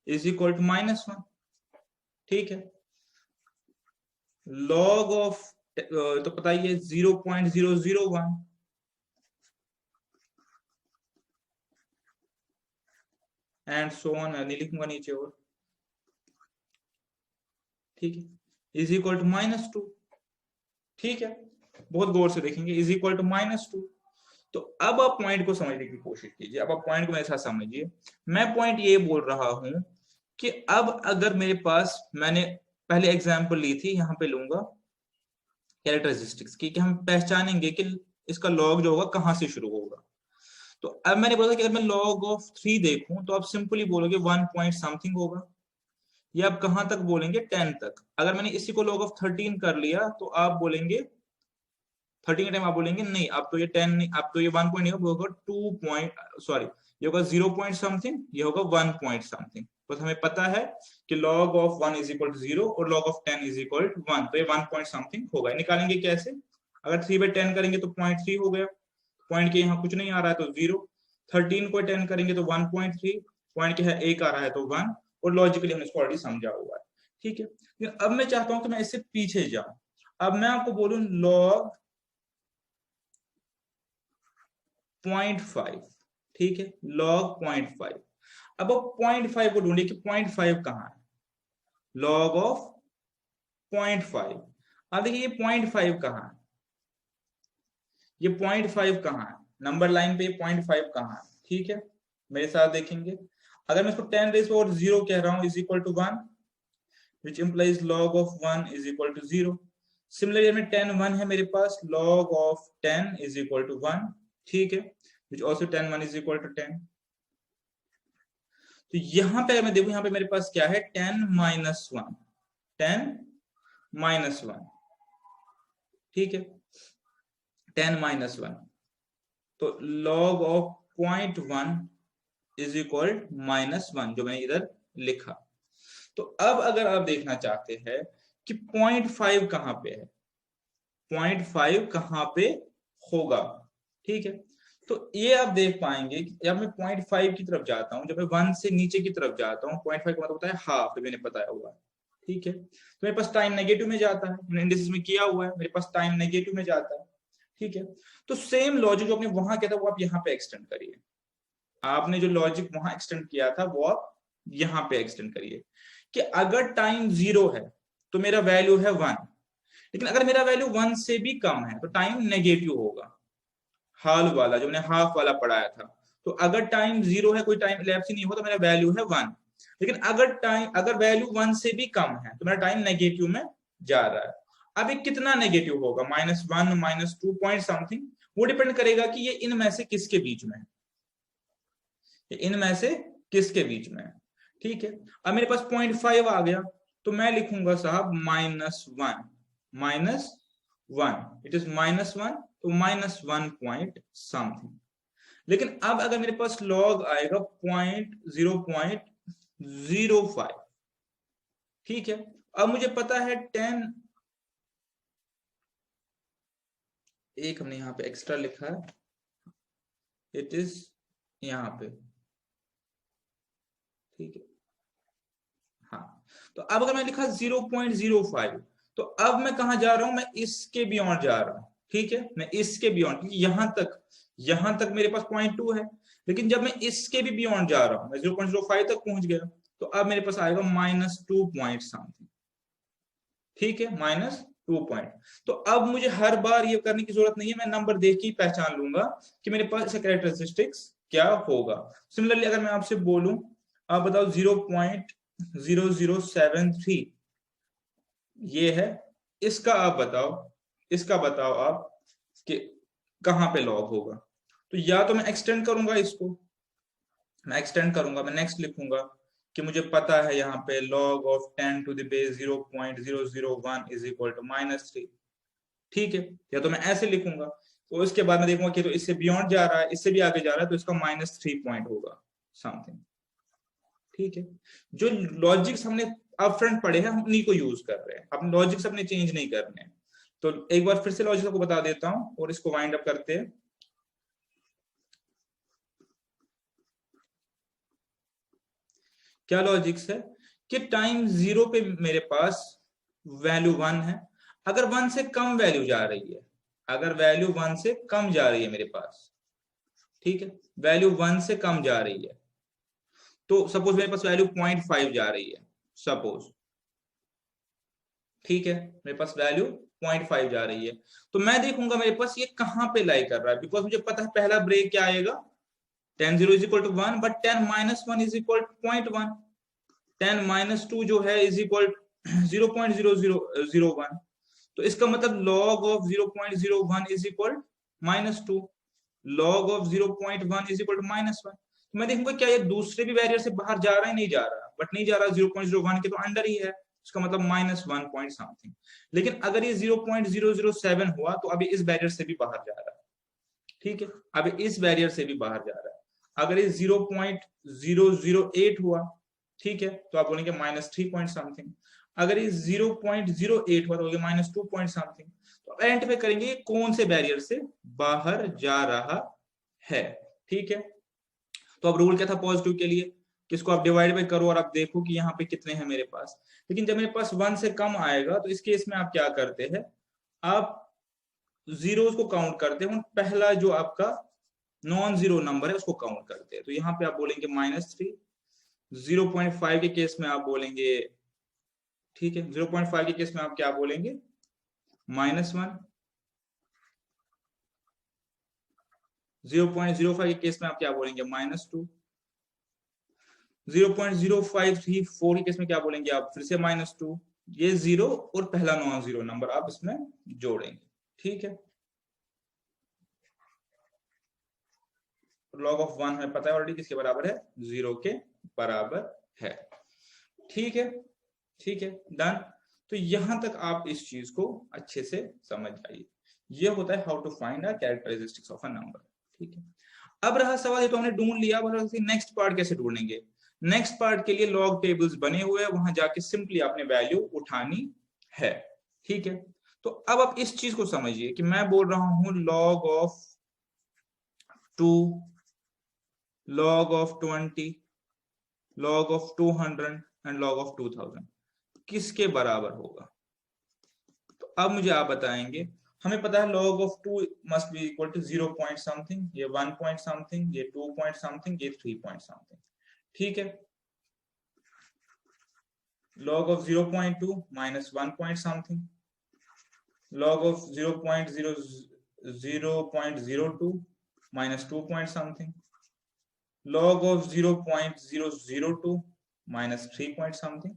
इज इक्वल टू -1, ठीक है। log ऑफ, तो पता ही है 0.001, एंड सो ऑन, नहीं लिखूंगा नीचे और, ठीक है, इज इक्वल टू -2, ठीक है। बहुत गौर से देखेंगे, इज इक्वल टू -2। तो अब आप पॉइंट को समझने की कोशिश कीजिए, अब आप पॉइंट को मेरे साथ समझिए। मैं पॉइंट ये बोल रहा हूं कि अब अगर मेरे पास, मैंने पहले एग्जांपल ली थी, यहां पे लूंगा कैरेक्टरिस्टिक्स की, कि हम पहचानेंगे कि इसका लॉग जो होगा कहां से शुरू होगा। तो अब मैंने बोला कि अगर मैं log ऑफ 3 देखूं तो आप सिंपली बोलोगे 1 पॉइंट समथिंग होगा, या आप कहां तक बोलेंगे 10 तक। अगर मैंने इसी को log ऑफ 13 कर लिया तो आप बोलेंगे 13 के टाइम आप बोलेंगे नहीं, अब तो ये 10 नहीं, अब तो ये 1 पॉइंट नहीं होगा, 2 पॉइंट सॉरी, ये होगा 0 पॉइंट समथिंग, ये होगा 1 पॉइंट समथिंग। बस हमें पता है कि log of 1 is equal to 0 और log of 10 is equal to 1, तो ये 1 पॉइंट समथिंग होगा। निकालेंगे कैसे? अगर 3/10 करेंगे तो 0.3 हो गया, पॉइंट के यहाँ कुछ नहीं आ रहा है तो 0, 13 को 10 करेंगे तो 1.3, पॉइंट के यहाँ 1 आ रहा है तो 1, और लॉजिकली हमने इसको ऑलरेडी समझा हुआ है, ठीक है। लेकिन अब मैं चाहता हूं कि मैं इससे पीछे जाऊं, अब मैं आपको बोलूं log 0.5, ठीक है, log 0.5। अब 0.5 को ढूंढिए कि 0.5 कहां है, log ऑफ 0.5। अब देखिए ये 0.5 कहां है, ये 0.5 कहां है, नंबर लाइन पे 0.5 कहां है, ठीक है, मेरे साथ देखेंगे। अगर मैं इसको 10 रेज़ पावर 0 कह रहा हूं is equal to 1, which implies log of 1 is equal to 0। Similarly में 10 1 है मेरे पास, log of 10 is equal to 1, ठीक है, which also 10 1 is equal to 10। तो यहां पे मैं देखूं, यहां पे मेरे पास क्या है, 10 minus 1, 10 minus 1, ठीक है, 10 minus 1, तो log of 0.1 is equal -1, जो मैंने इधर लिखा। तो अब अगर आप देखना चाहते हैं कि 0.5 कहां पे है, 0.5 कहां पे होगा, ठीक है, तो ये आप देख पाएंगे कि जब मैं 0.5 की तरफ जाता हूं, जब मैं 1 से नीचे की तरफ जाता हूं, 0.5 का मतलब होता है हाफ, तो मैंने बताया हुआ है, ठीक है, तो मेरे पास टाइम नेगेटिव में जाता है, मैंने इंडिसेस में किया हुआ है, मेरे पास टाइम नेगेटिव में जाता है, ठीक है। तो सेम लॉजिक जो आपने वहां किया था वो आप यहाँ पे एक्सटेंड करिए, आपने जो लॉजिक वहां एक्सटेंड किया था वो आप यहाँ पे एक्सटेंड करिए कि अगर टाइम 0 है तो मेरा वैल्यू है 1, लेकिन अगर मेरा वैल्यू 1 से भी कम है तो टाइम नेगेटिव होगा, हाल वाला जो मैंने हाफ वाला पढ़ाया था। तो अगर टाइम 0 है, कोई टाइम इलेप्स ही नहीं हो, तो मेरा वैल्यू है 1, लेकिन अगर वैल्यू 1 से भी कम है तो मेरा टाइम नेगेटिव में जा रहा है। अब ये कितना नेगेटिव होगा, -1 -2 पॉइंट समथिंग, वो डिपेंड करेगा कि ये इनमें से किसके बीच में है, इनमें से किसके बीच में है, ठीक है। अब मेरे पास 0.5 आ गया तो मैं लिखूंगा साहब -1, इट इज -1, तो -1 पॉइंट समथिंग। लेकिन अब अगर मेरे पास लॉग आएगा 0.05, ठीक है, अब मुझे पता है 10, एक हमने यहाँ पे एक्स्ट्रा लिखा है, इट इज यहाँ पे, ठीक है, हाँ। तो अब अगर मैं लिखा 0.05, तो अब मैं कहा जा रहा हूं, मैं इसके बियॉन्ड जा रहा हूं, ठीक है, मैं इसके बियॉन्ड, क्योंकि यहां तक मेरे पास 0.2 है, लेकिन जब मैं इसके भी बियॉन्ड जा रहा हूं, मैं 0.05 तक पहुंच गया, तो अब मेरे पास आएगा -2 पॉइंट समथिंग, ठीक है, -2 पॉइंट। तो अब मुझे हर बार ये करने की जरूरत नहीं है, मैं नंबर देख के ही पहचान लूंगा कि मेरे पास इसका कैरेक्टरिस्टिक्स क्या होगा। सिमिलरली अगर मैं आपसे बोलूं, आप बताओ 0.0073 ये है, इसका आप बताओ आप कि कहां पे लॉग होगा। तो या तो मैं एक्सटेंड करूंगा इसको, मैं नेक्स्ट लिखूंगा कि मुझे पता है यहाँ पे log of 10 to the base 0.001 is equal to -3, ठीक है, या तो मैं ऐसे लिखूंगा। तो इसके बाद मैं देखूंगा कि तो इससे बियॉन्ड जा रहा है, इससे भी आगे जा रहा है, तो इसका -3 पॉइंट होगा समथिंग, ठीक है। जो लॉजिक्स हमने अपफ्रंट पढ़े हैं हम उन्हीं को यूज कर रहे हैं, अपने लॉजिक्स अपने चेंज नहीं करने हैं। तो एक बार फिर से लॉजिक को बता देता हूं और इसको वाइंड अप करते हैं। क्या लॉजिक्स है कि टाइम 0 पे मेरे पास वैल्यू 1 है, अगर 1 से कम वैल्यू जा रही है, अगर वैल्यू 1 से कम जा रही है मेरे पास, ठीक है, वैल्यू 1 से कम जा रही है, तो सपोज मेरे पास वैल्यू 0.5 जा रही है, सपोज, ठीक है, मेरे पास वैल्यू 0.5 जा रही है, तो मैं देखूंगा मेरे पास ये कहां पे लाई कर रहा है, बिकॉज मुझे पता है पहला ब्रेक क्या आएगा, 10 0 is equal to 1, but 10 -1 is equal to 0.1, 10 -2 जो है इज इक्वल 0.0001, तो इसका मतलब log of 0.01 is equal -2, log of 0.1 is equal to -1। तो मैं देखूंगा क्या ये दूसरे भी बैरियर से बाहर जा रहा है, नहीं जा रहा, बट नहीं जा रहा, 0.01 के तो अंडर ही है, इसका मतलब -1 पॉइंट समथिंग। लेकिन अगर ये 0.007 हुआ तो अभी इस बैरियर से भी बाहर जा रहा है, ठीक है, अभी इस बैरियर से भी बाहर जा रहा है। अगर ये 0.008 हुआ, ठीक है, तो आप बोलेंगे -3 पॉइंट समथिंग। अगर ये 0.08 हुआ तो -2 पॉइंट समथिंग। तो अब आइडेंटिफाई करेंगे ये कौन से बैरियर से बाहर जा रहा है, ठीक है। तो अब रूल क्या था पॉजिटिव के लिए, किसको आप डिवाइड बाय करो और आप देखो कि यहाँ पे कितने हैं मेरे पास। लेकिन जब मेरे पास 1 से कम आएगा तो इस केस में आप क्या करते हैं, आप जीरोस को काउंट करते हैं, पहला जो आपका नॉन जीरो नंबर है उसको काउंट करते हैं। तो यहाँ पे आप बोलेंगे -3, 0.5 के केस में आप बोलेंगे, ठीक है, 0.5 के केस में आप क्या बोलेंगे, -1, 0.05 के केस में आप क्या बोलेंगे, -2, 0.0534 के केस में क्या बोलेंगे आप, फिर से -2, ये जीरो और पहला नॉन जीरो नंबर आप इसमें जोड़ेंगे, ठीक है। log of 1 हमें पता है ऑलरेडी किसके बराबर है, 0 के बराबर है, ठीक है, ठीक है, डन। तो यहां तक आप इस चीज को अच्छे से समझ जाइए। ये होता है how to find a characteristics of a number, ठीक है। अब रहा सवाल, ये तो हमने ढूंढ लिया, नेक्स्ट पार्ट कैसे ढूंढेंगे। नेक्स्ट पार्ट के लिए लॉग टेबल्स बने हुए हैं, वहां जाके सिंपली आपने वैल्यू उठानी है, ठीक है। तो अब आप इस चीज को समझिए कि मैं बोल रहा हूं log of 2, log of 20, log of 200 and log of 2000 किसके बराबर होगा। तो अब मुझे आप बताएंगे, हमें पता है log of 2 must be equal to 0 point something, ये 1 पॉइंट समथिंग, ये 2 पॉइंट समथिंग, ये 3 पॉइंट समथिंग, ठीक है। log of 0.2 -1 point something, log of 0.02 -2 point something, log of 0.002 -3 point something,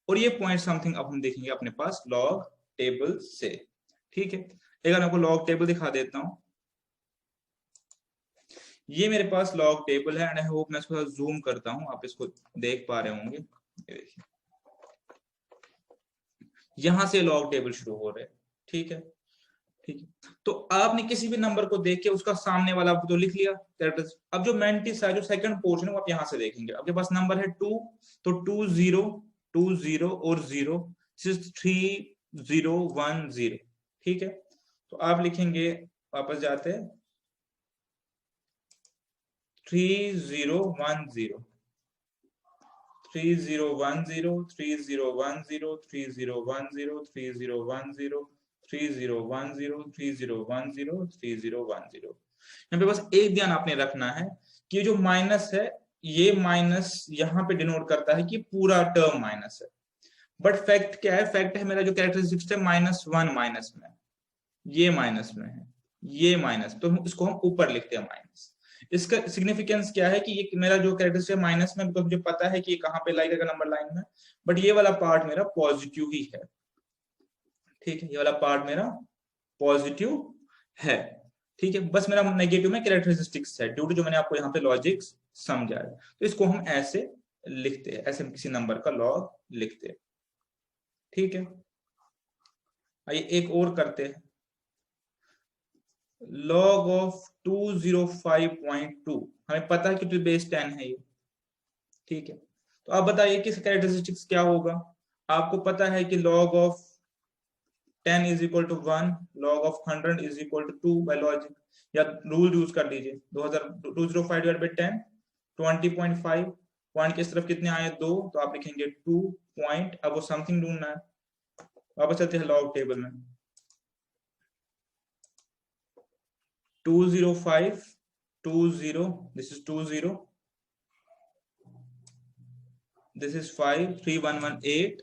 और ये पॉइंट समथिंग अब हम देखेंगे अपने पास लॉग टेबल से, ठीक है। एक बार आपको लॉग टेबल दिखा देता हूं, ये मेरे पास लॉग टेबल है एंड आई होप मैं इसको जूम करता हूं, आप इसको देख पा रहे होंगे, ये देखिए यहां से लॉग टेबल शुरू हो रहे हैं, ठीक है, ठीक है। तो आपने किसी भी नंबर को देख के उसका सामने वाला तो लिख लिया कैरेक्टर्स। अब जो मेंटिस है, जो सेकंड पोर्शन है, वो आप यहां से देखेंगे। आपके पास नंबर है 2, तो 2 0 2 0 और 0, 3 0 1 0, ठीक है। तो आप लिखेंगे, वापस जाते हैं, 3 0 1 0, 3 0 1 0, 3 0 1 0, 3 0 1 0, 3 0 1 0, 3 0 1 0, 3 0 1 0, 3 0 1 0। यहाँ पे बस एक ध्यान आपने रखना है कि ये जो माइनस है, ये माइनस यहाँ पे डिनोट करता है कि पूरा टर्म माइनस है, बट फैक्ट क्या है, फैक्ट है मेरा जो कैरेक्टरिस्टिक्स है -1 माइनस में, ये माइनस में है, ये माइनस, तो इसको हम ऊपर लिखते हैं माइनस। इसका सिग्निफिकेंस क्या है कि ये मेरा जो कैरेक्टरिस्टिक है माइनस में, तो मुझे पता है कि ये कहाँ पे लाई करेगा नंबर लाइन में, बट ये वाला पार्ट मेरा पॉजिटिव ही है, ठीक है, ये वाला पार्ट मेरा पॉजिटिव है, ठीक है। बस मेरा नेगेटिव में कैरेक्टरिस्टिक्स है, ड्यू टू जो मैंने आपको यहाँ पे लॉजिक समझाया। तो इसको हम ऐसे लिखते हैं, ऐसे हम किसी नंबर का लॉग लिखते हैं, ठीक है। आइए एक और करते हैं, log of 205.2, हमें पता है कि 2 बेस 10 है ये, ठीक है। तो आप बताइए किस कैरेक्टरिस्टिक्स क्या होगा। आपको पता है कि log of 10 is equal to 1, log of 100 is equal to 2 by logic, या रूल यूज कर लीजिए, 205 डिवाइड बाय 10 20.5, पॉइंट की तरफ कितने आए 2, तो आप लिखेंगे 2 पॉइंट, अब वो समथिंग ढूंढना है। वापस चलते हैं लॉग टेबल में, 205 20, this is 20, this is 5, 3118,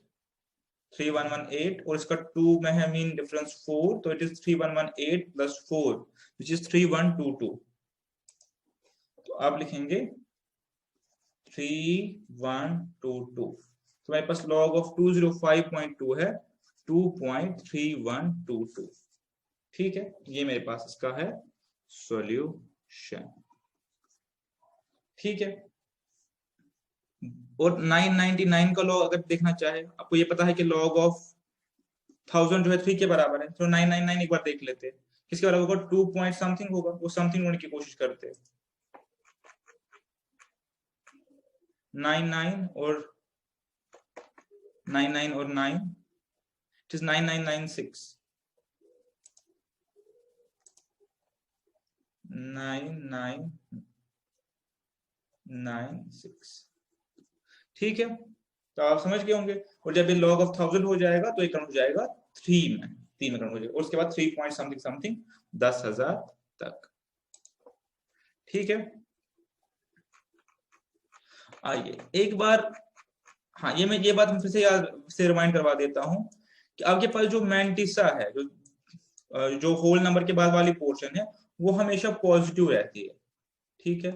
3118, और इसका 2 में है मीन डिफरेंस 4, तो it is 3118 plus 4 which is 3122। तो आप लिखेंगे 3122। तो मेरे पास log of 205.2 है 2.3122, ठीक है। ये मेरे पास इसका है सॉल्यूशन। ठीक है। और 999 का लॉग अगर देखना चाहे, आपको ये पता है कि लॉग ऑफ 1000 जो है 3 के बराबर है, तो 999 एक बार देख लेते हैं किसके बराबर होगा, 2 पॉइंट समथिंग होगा, वो समथिंग ढूंढने की कोशिश करते हैं। 99 और 99 और 9, इट इज 9996, 9996, ठीक है। तो आप समझ गए होंगे। और जब ये लॉग ऑफ 1000 हो जाएगा तो ये काउंट हो जाएगा 3 में, 3 में काउंट हो जाएगा, और उसके बाद 3 पॉइंट समथिंग समथिंग 10,000 तक, ठीक है। आइए एक बार, हाँ ये बात मैं फिर से याद से रिमाइंड करवा देता हूं कि आपके पास जो मैंटिसा है, जो होल नंबर के बाद वाली पोर्शन है, वो हमेशा पॉजिटिव रहती है, ठीक है।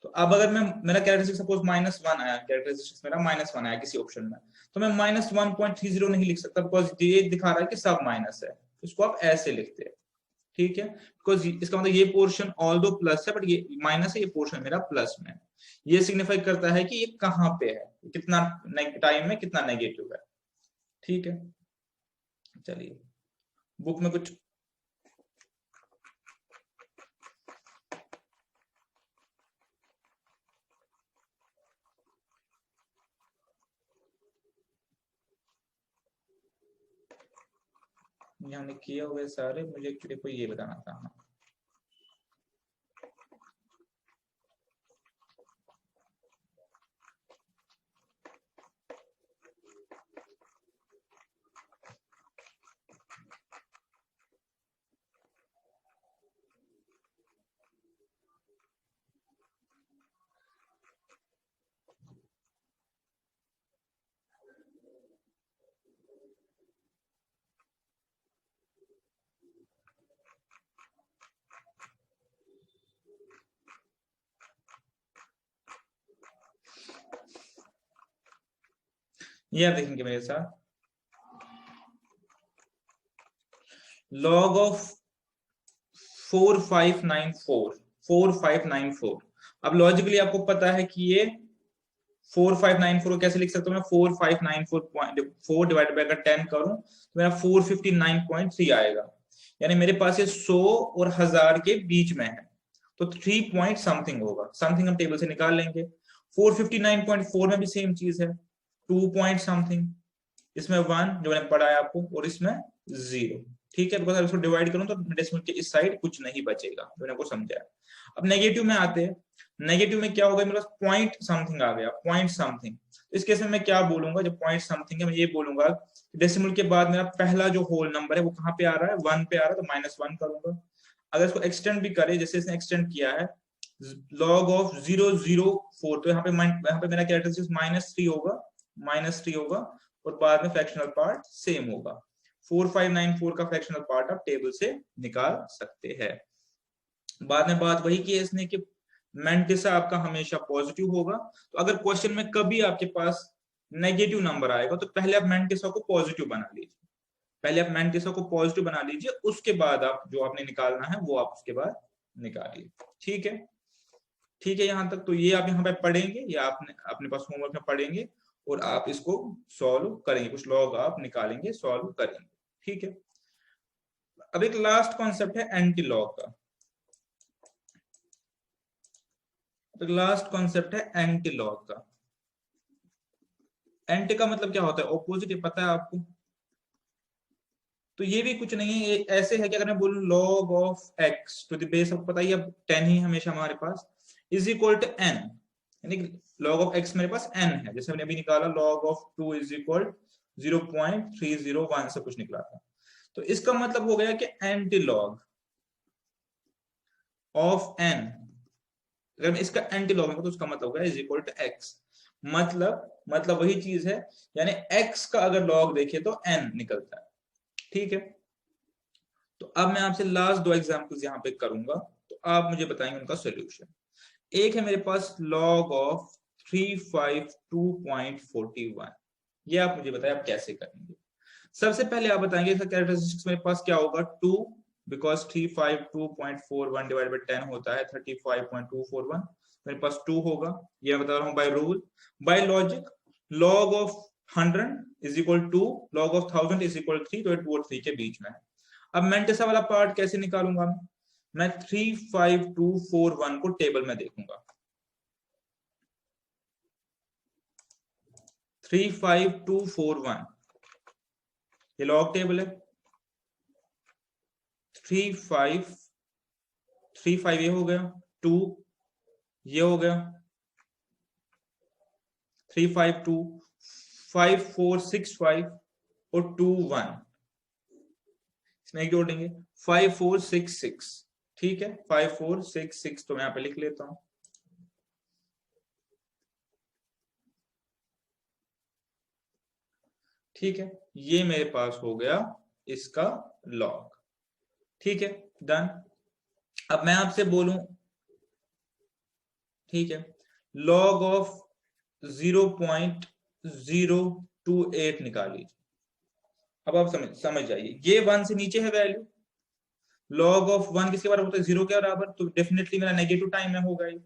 तो अब अगर मैं, मेरा कैरेक्टरिस्टिक सपोज -1 आया, कैरेक्टरिस्टिक्स मेरा -1 आया किसी ऑप्शन में, तो मैं -1.30 नहीं लिख सकता, बिकॉज ये दिखा रहा है कि सब माइनस है, इसको आप ऐसे लिखते हैं, ठीक है। बिकॉज इसका मतलब ये पोर्शन ऑल दो प्लस है, बट ये माइनस है, ये पोर्शन मेरा प्लस में है। ये सिग्निफाई करता है कि ये कहाँ पे है, कितना टाइम में कितना नेगेटिव है, ठीक है। चलिए बुक में कुछ हमने किया हुआ है सारे, मुझे एक्चुअली कोई ये बताना था। हाँ ये आप देखेंगे मेरे साथ, लॉग ऑफ 4594, अब लॉजिकली आपको पता है कि ये 4594 कैसे लिख सकता हूँ मैं, 4594.4 डिवाइडेड बाय अगर 10 करूं तो मेरा 459.3 आएगा, यानी मेरे पास ये 100 और 1000 के बीच में है, तो 3 पॉइंट समथिंग होगा, समथिंग हम टेबल से निकाल लेंगे। 459.4 में भी सेम चीज है, 2 पॉइंट समथिंग, इसमें 1 जो मैंने पढ़ा है आपको, और इसमें 0, ठीक है। बिकॉज इसको डिवाइड करूं तो डेसिमल के इस साइड कुछ नहीं बचेगा, जो मैंने आपको समझाया। अब नेगेटिव में आते हैं, नेगेटिव में क्या होगा, मेरे पास पॉइंट समथिंग आ गया, पॉइंट समथिंग। इस केस में मैं क्या बोलूंगा, जब पॉइंट समथिंग है मैं ये बोलूंगा डेसिमल के बाद मेरा पहला जो होल नंबर है वो कहाँ पे आ रहा है, 1 पे आ रहा है, तो -1 करूंगा। अगर इसको एक्सटेंड भी करे, जैसे इसने एक्सटेंड किया है लॉग ऑफ 004, तो यहाँ पे मेरा कैरेक्टरिस्टिक्स -3 होगा, -3 होगा, और बाद में फ्रैक्शनल पार्ट सेम होगा। 4594 का फ्रैक्शनल पार्ट आप टेबल से निकाल सकते हैं। बाद में बात वही की है इसने कि मैंटिसा आपका हमेशा पॉजिटिव होगा, तो अगर क्वेश्चन में कभी आपके पास नेगेटिव नंबर आएगा तो पहले आप मैंटिसा को पॉजिटिव बना लीजिए, पहले आप मैंटिसा को पॉजिटिव बना लीजिए, उसके बाद आप जो आपने निकालना है वो आप उसके बाद निकालिए, ठीक है। ठीक है यहाँ तक, तो ये आप यहाँ पे पढ़ेंगे, या आपने अपने पास होमवर्क में पढ़ेंगे और आप इसको सॉल्व करेंगे, कुछ लॉग आप निकालेंगे, सॉल्व करेंगे, ठीक है। अब एक लास्ट कॉन्सेप्ट है एंटी लॉग का, तो लास्ट कॉन्सेप्ट है एंटी लॉग का। एंटी का मतलब क्या होता है, ऑपोजिट, पता है आपको। तो ये भी कुछ नहीं है, ऐसे है कि अगर मैं बोलूं log of x to the base, आपको पता ही अब 10 ही हमेशा हमारे पास, इज इक्वल टू एन, यानी लॉग ऑफ एक्स मेरे पास एन है, जैसे हमने अभी निकाला लॉग ऑफ 2 इज इक्वल 0.301 से कुछ निकला था। तो इसका मतलब हो गया कि एंटी लॉग ऑफ एन, अगर मैं इसका एंटी लॉग तो उसका मतलब होगा इज इक्वल टू एक्स, मतलब वही चीज है, यानी x का अगर लॉग देखे तो n निकलता है, ठीक है। तो अब मैं आपसे लास्ट 2 एग्जांपल्स यहाँ पे करूंगा, तो आप मुझे बताएंगे उनका सॉल्यूशन। एक है मेरे पास लॉग ऑफ 352.41, ये आप मुझे बताएं आप कैसे करेंगे। सबसे पहले आप बताएंगे इसका कैरेक्टरिस्टिक्स मेरे पास क्या होगा, 2 बिकॉज 352.41 डिवाइड बाई 10 होता है 35.241, मेरे पास 2 होगा। ये मैं बता रहा हूँ by rule, by logic. Log of 100 is equal to log of 1000 is equal 3, तो ये 2 और 3 के बीच में है। अब मैंटिसा वाला पार्ट कैसे निकालूंगा मैं 35241 को टेबल में देखूंगा। 35241 ये लॉग टेबल है। 35 ये हो गया, 2 ये हो गया, 352, 5465 और 21, इसमें एक जोड़ेंगे 5466। ठीक है, 5466 तो मैं यहां पे लिख लेता हूं। ठीक है, ये मेरे पास हो गया इसका लॉग। ठीक है, डन। अब मैं आपसे बोलूं, ठीक है, लॉग ऑफ 0.028 निकाल लीजिए। अब आप समझ जाइए, ये 1 से नीचे है वैल्यू। लॉग ऑफ 1 किसके बराबर होता है? 0 के बराबर, तो डेफिनेटली मेरा नेगेटिव टाइम में होगा, ये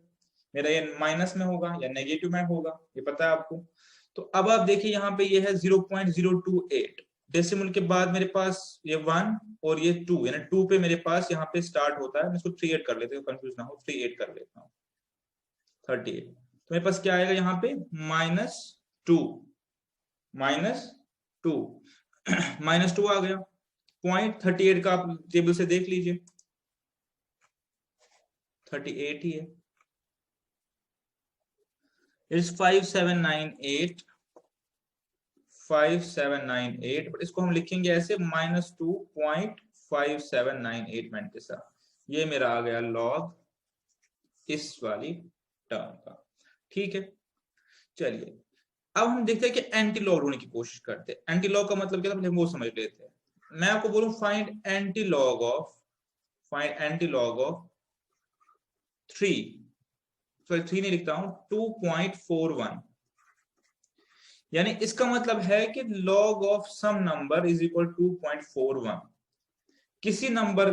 मेरा ये माइनस में होगा या नेगेटिव में होगा, ये पता है आपको। तो अब आप देखिए यहाँ पे ये है 0.028, डेसिमल के बाद मेरे पास ये 1 और ये 2, यानी 2 पे मेरे पास यहाँ पे स्टार्ट होता है। मैं इसको 38 कर लेते हैं, कंफ्यूज ना हो, 38 कर लेता हूँ, 38। तो मेरे पास क्या आएगा यहाँ पे -2, -2 आ गया। 0.38 का आप टेबल से देख लीजिए, 38 ही है। इट्स 5798, बट इसको हम लिखेंगे ऐसे -2.5798 मैंटिसा। ये मेरा आ गया लॉग इस वाली टर्म का। ठीक है, चलिए अब हम देखते हैं कि एंटी लॉग ढूंढने की कोशिश करते हैं। एंटी लॉग का मतलब क्या था, हम वो समझ लेते हैं। मैं आपको बोलूं find anti log of 3, sorry 3 नहीं लिखता हूं, 2.41, यानी इसका मतलब है कि log of some number is equal 2.41। किसी नंबर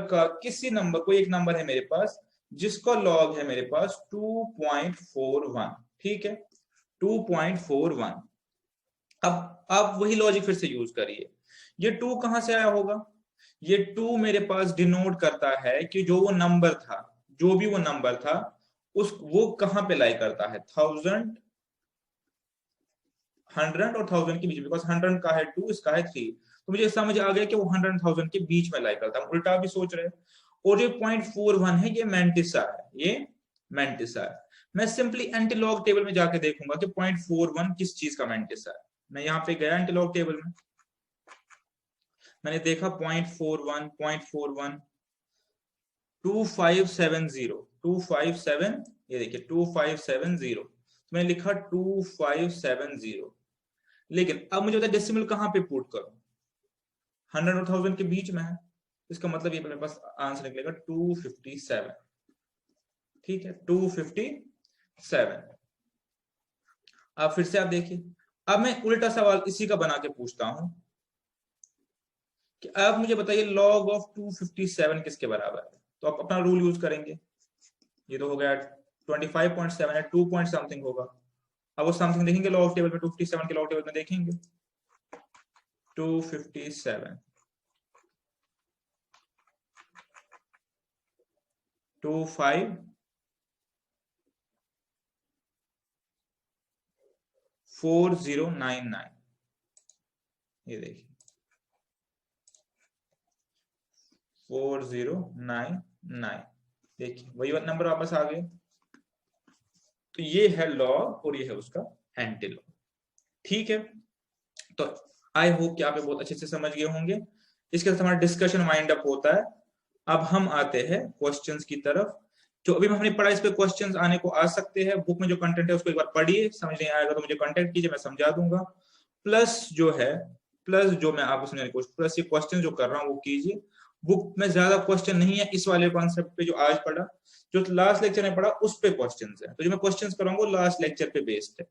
कोई एक नंबर है मेरे पास जिसका लॉग है मेरे पास 2.41। ठीक है, 2.41। अब वही लॉजिक फिर से यूज करिए। ये 2 कहां से आया होगा? ये 2 मेरे पास डिनोट करता है कि जो वो नंबर था, जो भी वो नंबर था, वो कहां पे लाई करता है, 1000, 100 और 1000 के बीच में। बिकॉज 100 का है 2, इसका है 3, तो मुझे समझ आ गया कि वो 100 और 1000 के बीच में लाई करता है। उल्टा भी सोच रहे हैं। और ये 0.41 है, ये मैंटिसा है, ये मैंटिसा है। मैं सिंपली एंटीलॉग टेबल में जाके देखूंगा कि 0.41 किस चीज का मैंटिसा है। मैं यहाँ पे गया एंटीलॉग टेबल में, मैंने देखा 0.41, 2570, ये देखिए 2570, तो मैंने लिखा 2570। लेकिन अब मुझे बता डेसिमल कहां पे पुट करूं, 100 और 1000 के बीच में है, इसका मतलब ये मेरे पास आंसर निकलेगा 257। ठीक है, 257। अब फिर से आप देखिए, अब मैं उल्टा सवाल इसी का बना के पूछता हूं कि अब मुझे बताइए लॉग ऑफ 257 किसके बराबर है। तो आप अपना रूल यूज करेंगे। ये तो हो गया 25.7 है, 2 पॉइंट समथिंग होगा। अब वो समथिंग देखेंगे लॉग टेबल में, 257 के लॉग टेबल में देखेंगे 257, 254099, ये देखिए 4099, देखिए वही नंबर वापस आ गए। तो ये है लॉग और ये है उसका एंटी लॉग। ठीक है, तो आई होप कि आप बहुत अच्छे से समझ गए होंगे। इसके साथ हमारा डिस्कशन वाइंड अप होता है। अब हम आते हैं क्वेश्चंस की तरफ। जो अभी हमने पढ़ा, इस पे क्वेश्चंस आने को आ सकते हैं। बुक में जो कंटेंट है उसको एक बार पढ़िए, समझ नहीं आएगा तो मुझे कांटेक्ट कीजिए, मैं समझा दूंगा। प्लस जो मैं आपको समझाने की कोशिश, प्लस ये क्वेश्चन जो कर रहा हूँ वो कीजिए। बुक में ज्यादा क्वेश्चन नहीं है इस वाले कॉन्सेप्ट पे जो आज पढ़ा, जो लास्ट लेक्चर में पढ़ा उस पे क्वेश्चन है। तो जो मैं क्वेश्चन कराऊंगा लास्ट लेक्चर पे बेस्ड है,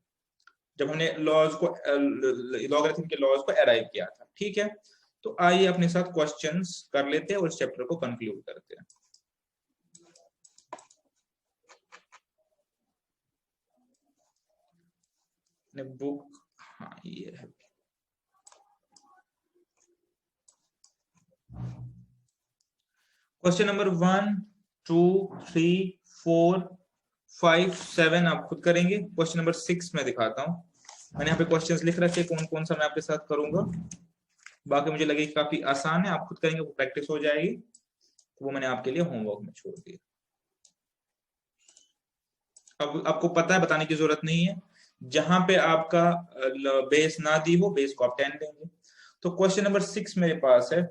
जब हमने लॉज को लॉगरिथम के लॉज को अराइव किया था। ठीक है, तो आइए अपने साथ क्वेश्चंस कर लेते हैं और इस चैप्टर को कंक्लूड करते हैं। बुक, हाँ ये है। क्वेश्चन नंबर 1, 2, 3, 4, 5, 7 आप खुद करेंगे। क्वेश्चन नंबर 6 मैं दिखाता हूँ। मैंने यहाँ पे क्वेश्चंस लिख रखे कौन कौन सा मैं आपके साथ करूंगा। बाकी मुझे लगे काफी आसान है, आप खुद करेंगे, वो प्रैक्टिस हो जाएगी। तो वो मैंने आपके लिए होमवर्क में छोड़ दिया। अब आपको पता है, बताने की जरूरत नहीं है। जहां पे आपका बेस ना दी हो, बेस को आप 10 देंगे। तो क्वेश्चन नंबर 6 मेरे पास है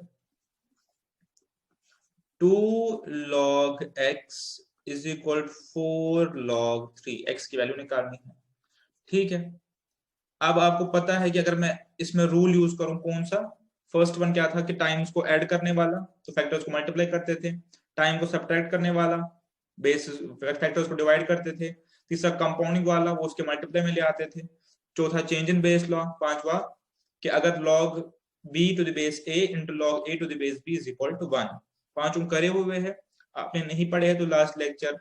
2 log x is equal 4 log 3। x की वैल्यू निकालनी है, ठीक है। अब आपको पता है कि अगर मैं इसमें रूल यूज करूं, कौन सा? फर्स्ट वन क्या था कि टाइम्स को ऐड करने वाला, तो फैक्टर्स को मल्टीप्लाई करते थे। टाइम को सब्ट्रैक्ट करने वाला, बेस फैक्टर्स को डिवाइड करते थे। तीसरा कंपाउंडिंग वाला, वो उसके मल्टीप्लाई में ले आते थे। चौथा चेंज इन बेस लॉ। पांचवा कि अगर log b to the base a into log a to the base b is equal to 1। पांचों करे हुए हैं। आपने नहीं पढ़े हैं तो लास्ट लेक्चर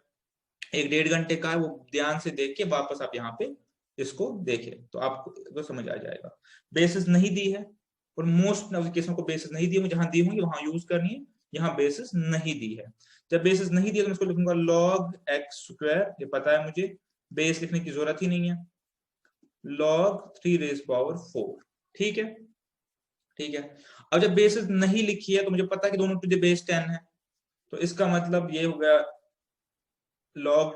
1-1.5 घंटे का है, वो ध्यान से देख के वापस आप यहाँ पे इसको देखें तो आपको तो समझ आ जाएगा। बेसिस नहीं दी है, और मोस्ट केसों को बेसिस नहीं दी है, जहां दी होंगी वहां यूज करनी है। यहाँ बेसिस नहीं दी है। जब बेसिस नहीं दी है तो मैं इसको लिखूंगा log x स्क्वायर, ये पता है मुझे, बेस लिखने की जरूरत ही नहीं है, log 3 रेज पावर 4। ठीक है, ठीक है। अब जब बेसिस नहीं लिखी है तो मुझे पता है कि दोनों टू द बेस 10 है, तो इसका मतलब ये हो गया log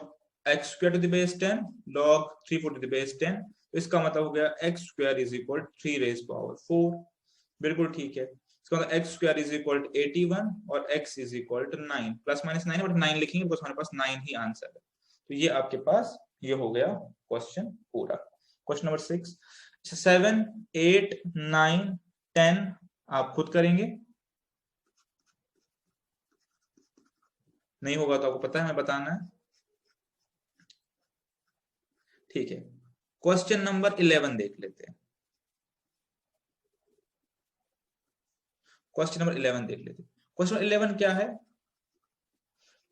x square to the base 10 log 3 4 to the base 10। तो इसका मतलब हो गया x square is equal 3 raise power 4। बिल्कुल ठीक है। इसका मतलब x स्क्वायर इज इक्वल 81 और x is equal 9, plus minus 9 है, बट 9 लिखेंगे बिकॉज़ हमारे पास 9 ही आंसर है। तो ये आपके पास ये हो गया क्वेश्चन पूरा। क्वेश्चन नंबर 6, 7, 8, 9, 10 आप खुद करेंगे। नहीं होगा तो आपको पता है मैं बताना है, ठीक है। क्वेश्चन नंबर 11 देख लेते हैं। क्वेश्चन नंबर 11 देख लेते हैं। क्वेश्चन 11 क्या है?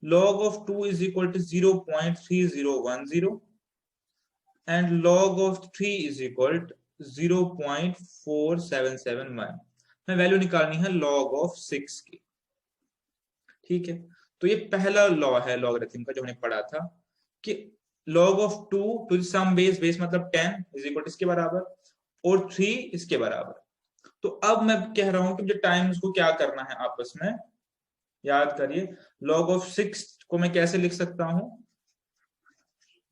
log of 2 is equal to 0.3010 and log of 3 is equal to 0.4771। मैं वैल्यू निकालनी है log of 6 की, ठीक है। तो ये पहला लॉ है लॉगरिथम का जो हमने पढ़ा था कि log of 2 to the some base, base मतलब 10 इज इक्वल इसके बराबर, और 3 इसके बराबर। तो अब मैं कह रहा हूं कि मुझे टाइम्स को क्या करना है आपस में, याद करिए। log of 6 को मैं कैसे लिख सकता हूं?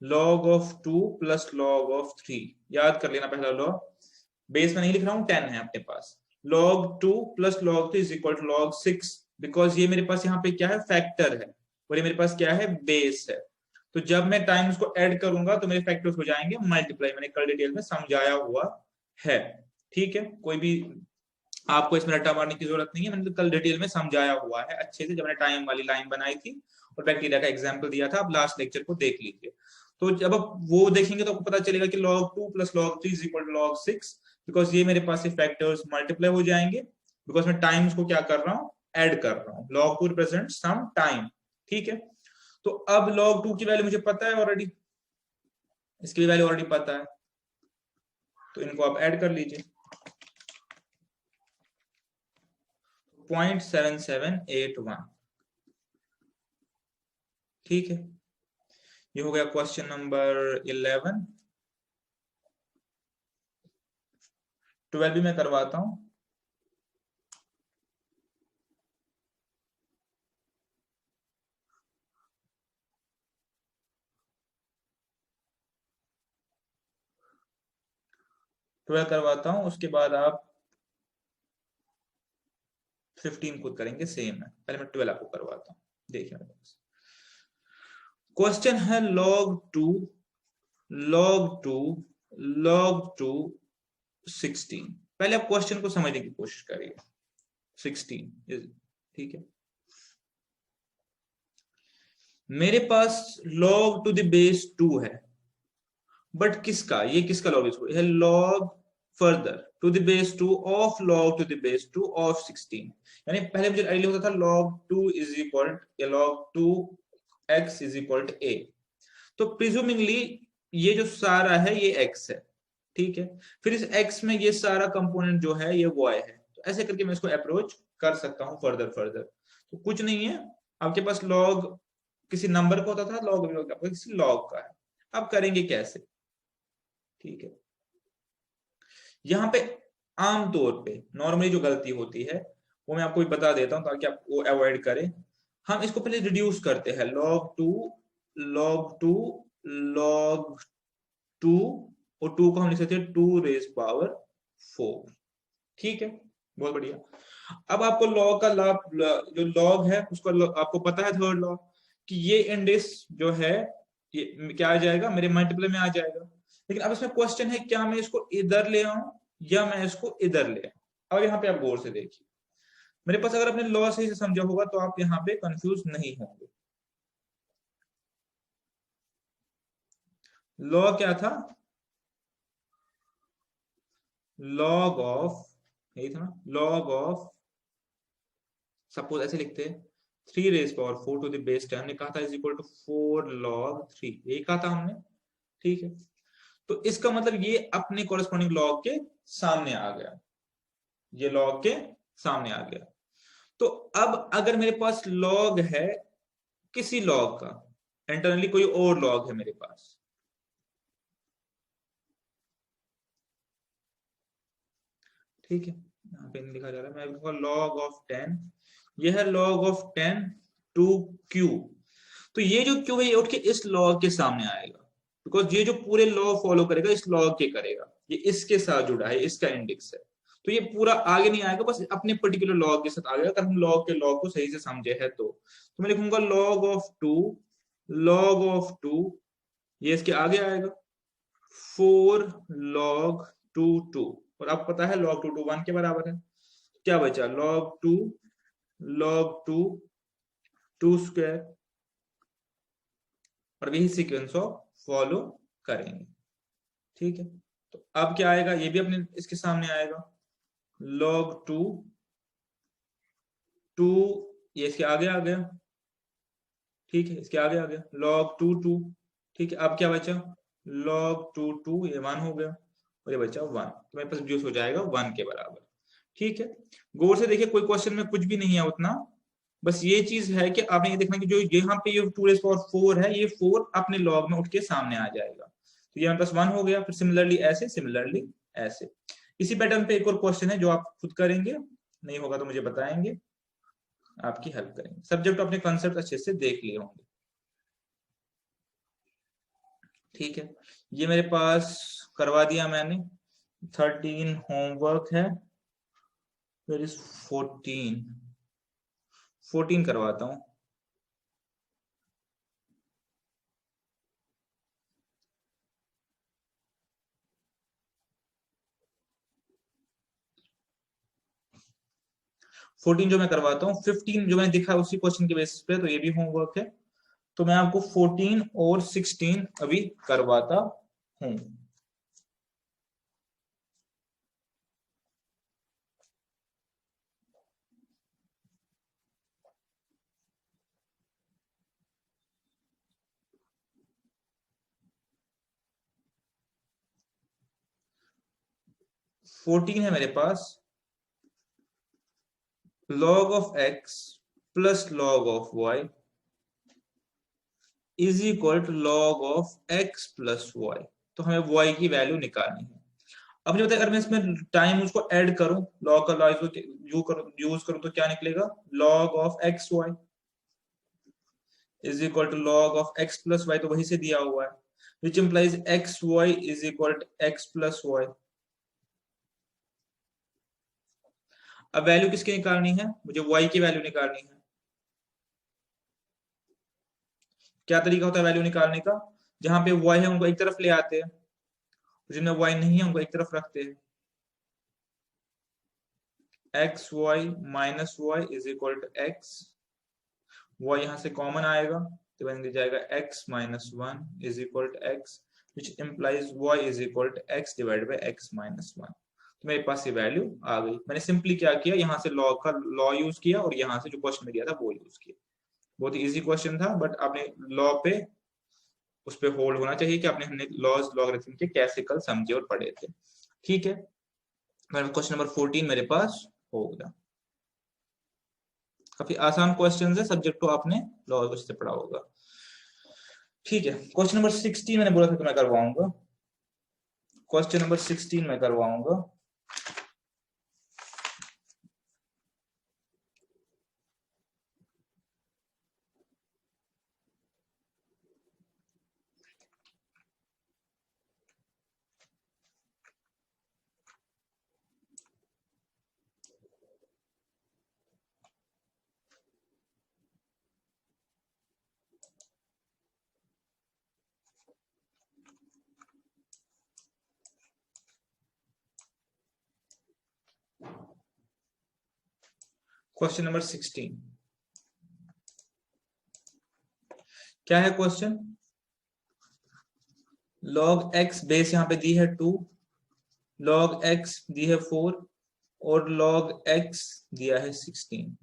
log of 2 plus log of 3। याद कर लेना पहला लॉ, बेस में नहीं लिख रहा हूं, 10 है अपने पास। log 2 plus log 3 is equal to log 6, because ये मेरे पास यहाँ पे क्या है, फैक्टर है, और ये मेरे पास क्या है, बेस है। तो जब मैं टाइम्स को ऐड करूंगा तो मेरे फैक्टर्स हो जाएंगे मल्टीप्लाई। मैंने कल डिटेल में समझाया हुआ है, ठीक है। कोई भी आपको इसमें रट्टा मारने की जरूरत नहीं है, मैंने तो कल डिटेल में समझाया हुआ है अच्छे से, जब मैंने टाइम वाली लाइन बनाई थी और बैक्टीरिया का एग्जाम्पल दिया था। आप लास्ट लेक्चर को देख लीजिए। तो जब आप वो देखेंगे तो आपको पता चलेगा कि log 2 plus log 3 is equal to log 6, because ये मेरे पास फैक्टर्स मल्टीप्लाई हो जाएंगे, बिकॉज मैं टाइम्स को क्या कर रहा हूँ, ऐड कर रहा हूँ। log 2 रिप्रेजेंट सम टाइम, ठीक है। तो अब log 2 की वैल्यू मुझे पता है ऑलरेडी, इसकी वैल्यू ऑलरेडी पता है, तो इनको आप ऐड कर लीजिए। 0.7781, ठीक है। ये हो गया क्वेश्चन नंबर 11। 12 भी मैं करवाता हूं। ट्वेल्व करवाता हूं, उसके बाद आप 15 खुद करेंगे, सेम है। पहले मैं 12 आपको करवाता हूं, देखिए मेरे पास क्वेश्चन है log 2 log 2 16। पहले आप क्वेश्चन को समझने की कोशिश करिए। 16, ठीक है। मेरे पास log टू द बेस 2 है, बट किसका, ये किसका log है, log further to the base 2 of log to the base 2 of 16, यानी पहले मुझे आइडिया होता था log 2 is equal या log 2 x is equal to a, तो प्रिज्यूमिंगली ये जो सारा है ये x है, ठीक है, फिर इस x में ये सारा कंपोनेंट जो है ये y है, तो ऐसे करके मैं इसको अप्रोच कर सकता हूं फर्दर। तो कुछ नहीं है, आपके पास log किसी नंबर का होता था, log किसी log का है, अब करेंगे कैसे, ठीक है। यहाँ पे आमतौर पे नॉर्मली जो गलती होती है वो मैं आपको बता देता हूं ताकि आप वो अवॉइड करें। हम इसको पहले रिड्यूस करते हैं, log 2 log 2 और 2 को हम लिख सकते हैं 2 रेज पावर 4, ठीक है, बहुत बढ़िया। अब आपको log का जो log है उसको आपको पता है थर्ड लॉ कि ये इंडेक्स जो है ये क्या आ जाएगा, मेरे मल्टीप्लाई में आ जाएगा, लेकिन अब इसमें क्वेश्चन है क्या मैं इसको इधर ले आऊं या मैं इसको इधर ले आऊं। अब यहाँ पे आप गौर से देखिए, मेरे पास अगर आपने लॉ सही से समझा होगा तो आप यहाँ पे कंफ्यूज नहीं होंगे। लॉ क्या था, लॉग ऑफ, यही था ना, लॉग ऑफ, सपोज ऐसे लिखते हैं 3 raise power 4 to the base 10, हमने कहा था इज इक्वल टू 4 log 3, यही कहा था हमने, ठीक है। तो इसका मतलब ये अपने कॉरेस्पॉन्डिंग लॉग के सामने आ गया, ये लॉग के सामने आ गया। तो अब अगर मेरे पास लॉग है किसी लॉग का, इंटरनली कोई और लॉग है मेरे पास, ठीक है, यहाँ पे नहीं लिखा जा रहा, मैं लिखूंगा log ऑफ 10, यह है log ऑफ 10 टू q, तो ये जो q है ये उठ के इस लॉग के सामने आएगा, बिकॉज ये जो पूरे लॉ फॉलो करेगा इस लॉग के करेगा, ये इसके साथ जुड़ा है, इसका इंडेक्स है, तो ये पूरा आगे नहीं आएगा, बस अपने पर्टिकुलर लॉग के साथ आ गया। अगर हम लॉग के लॉग को सही से समझे है तो मैं लिखूंगा log ऑफ 2 ये इसके आगे आएगा 4 log 2 और आपको पता है log 2 1 के बराबर है, क्या बचा log 2 स्क्वायर, और यही सीक्वेंस ऑफ फॉलो करेंगे, ठीक है। तो अब क्या आएगा, ये भी अपने इसके सामने आएगा log 2 ये इसके आगे आ गया, ठीक है, इसके आगे आ गया log 2 ठीक है। अब क्या बचा log 2 ये 1 हो गया और ये बचा 1, तो मेरे पास रिड्यूस हो जाएगा 1 के बराबर, ठीक है। गौर से देखिए कोई क्वेश्चन में कुछ भी नहीं है उतना, बस ये चीज है कि आपने ये देखना कि जो यहाँ पे ये 2 रेज़ पावर 4 है ये 4 अपने लॉग में उठ के सामने आ जाएगा, तो ये मेरे पास 1 हो गया। फिर सिमिलरली ऐसे इसी पैटर्न पे एक और क्वेश्चन है जो आप खुद करेंगे, नहीं होगा तो मुझे बताएंगे, आपकी हेल्प करेंगे। सब्जेक्ट अपने कॉन्सेप्ट अच्छे से देख लिए होंगे, ठीक है। ये मेरे पास करवा दिया मैंने, 13 होमवर्क है, फिर इस 14 करवाता हूं। जो मैं करवाता हूँ, 15 जो मैंने दिखा उसी क्वेश्चन के बेसिस पे, तो ये भी होमवर्क है, तो मैं आपको 14 और 16 अभी करवाता हूं। फोर्टीन है मेरे पास log of x plus log of y is equal to log of x plus y, तो हमें y की वैल्यू निकालनी है। अब मुझे बताइए अगर मैं इसमें टाइम उसको ऐड करूं, log का लॉ यूज करूं तो क्या निकलेगा, log of x y is equal to log of x plus y, तो वही से दिया हुआ है, which implies x y is equal to x plus y। अब वैल्यू किसकी निकालनी है, मुझे y की वैल्यू निकालनी है। क्या तरीका होता है वैल्यू निकालने का, जहां पे y है उनको एक तरफ ले आते हैं, जिनमें y नहीं है उनको एक तरफ रखते हैं, x y minus y is equal to x, y यहां से कॉमन आएगा तो बन जाएगा x minus 1 is equal to x, which implies y is equal to x divided by x minus 1। तो मेरे पास ये वैल्यू आ गई। मैंने सिंपली क्या किया, यहाँ से लॉग का लॉ यूज किया और यहाँ से जो क्वेश्चन में दिया था वो यूज किया। बहुत ही इजी क्वेश्चन था, बट आपने लॉ पे उस पे होल्ड होना चाहिए कि आपने हमने लॉज लॉगरिथम के कैसे कल समझे और पढ़े थे। ठीक है, क्वेश्चन नंबर 14 मेरे पास हो गया। काफी आसान क्वेश्चन है, सब्जेक्ट को आपने लॉ से पढ़ा होगा। ठीक है, क्वेश्चन नंबर 16 मैंने बोला था कि मैं करवाऊंगा। क्वेश्चन नंबर 16 मैं करवाऊंगा। क्वेश्चन नंबर 16 क्या है क्वेश्चन? log x बेस यहाँ पे दी है 2, log x दी है 4 और log x दिया है 16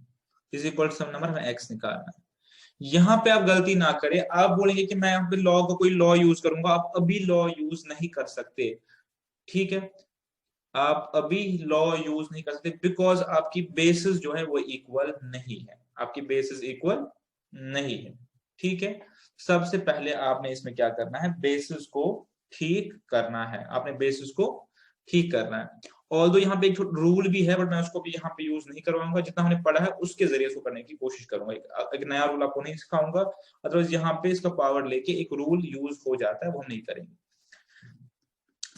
is equal to some number, हमें x निकालना है। यहाँ पे आप गलती ना करें, आप बोलेंगे कि मैं यहाँ पे लॉ का कोई लॉ यूज करूंगा, आप अभी लॉ यूज नहीं कर सकते। ठीक है, आप अभी लॉ यूज नहीं कर सकते बिकॉज आपकी बेसिस जो है वो इक्वल नहीं है, आपकी बेसिस इक्वल नहीं है। ठीक है, सबसे पहले आपने इसमें क्या करना है, बेसिस को ठीक करना है, आपने बेसिस को ठीक करना है। ऑल्दो यहाँ पे एक रूल भी है, बट मैं उसको भी यहाँ पे यूज नहीं करवाऊंगा, जितना हमने पढ़ा है उसके जरिए उसको करने की कोशिश करूंगा। एक नया रूल आपको नहीं सिखाऊंगा, अदरवाइज यहाँ पे इसका पावर लेके एक रूल यूज हो जाता है, वो हम नहीं करेंगे।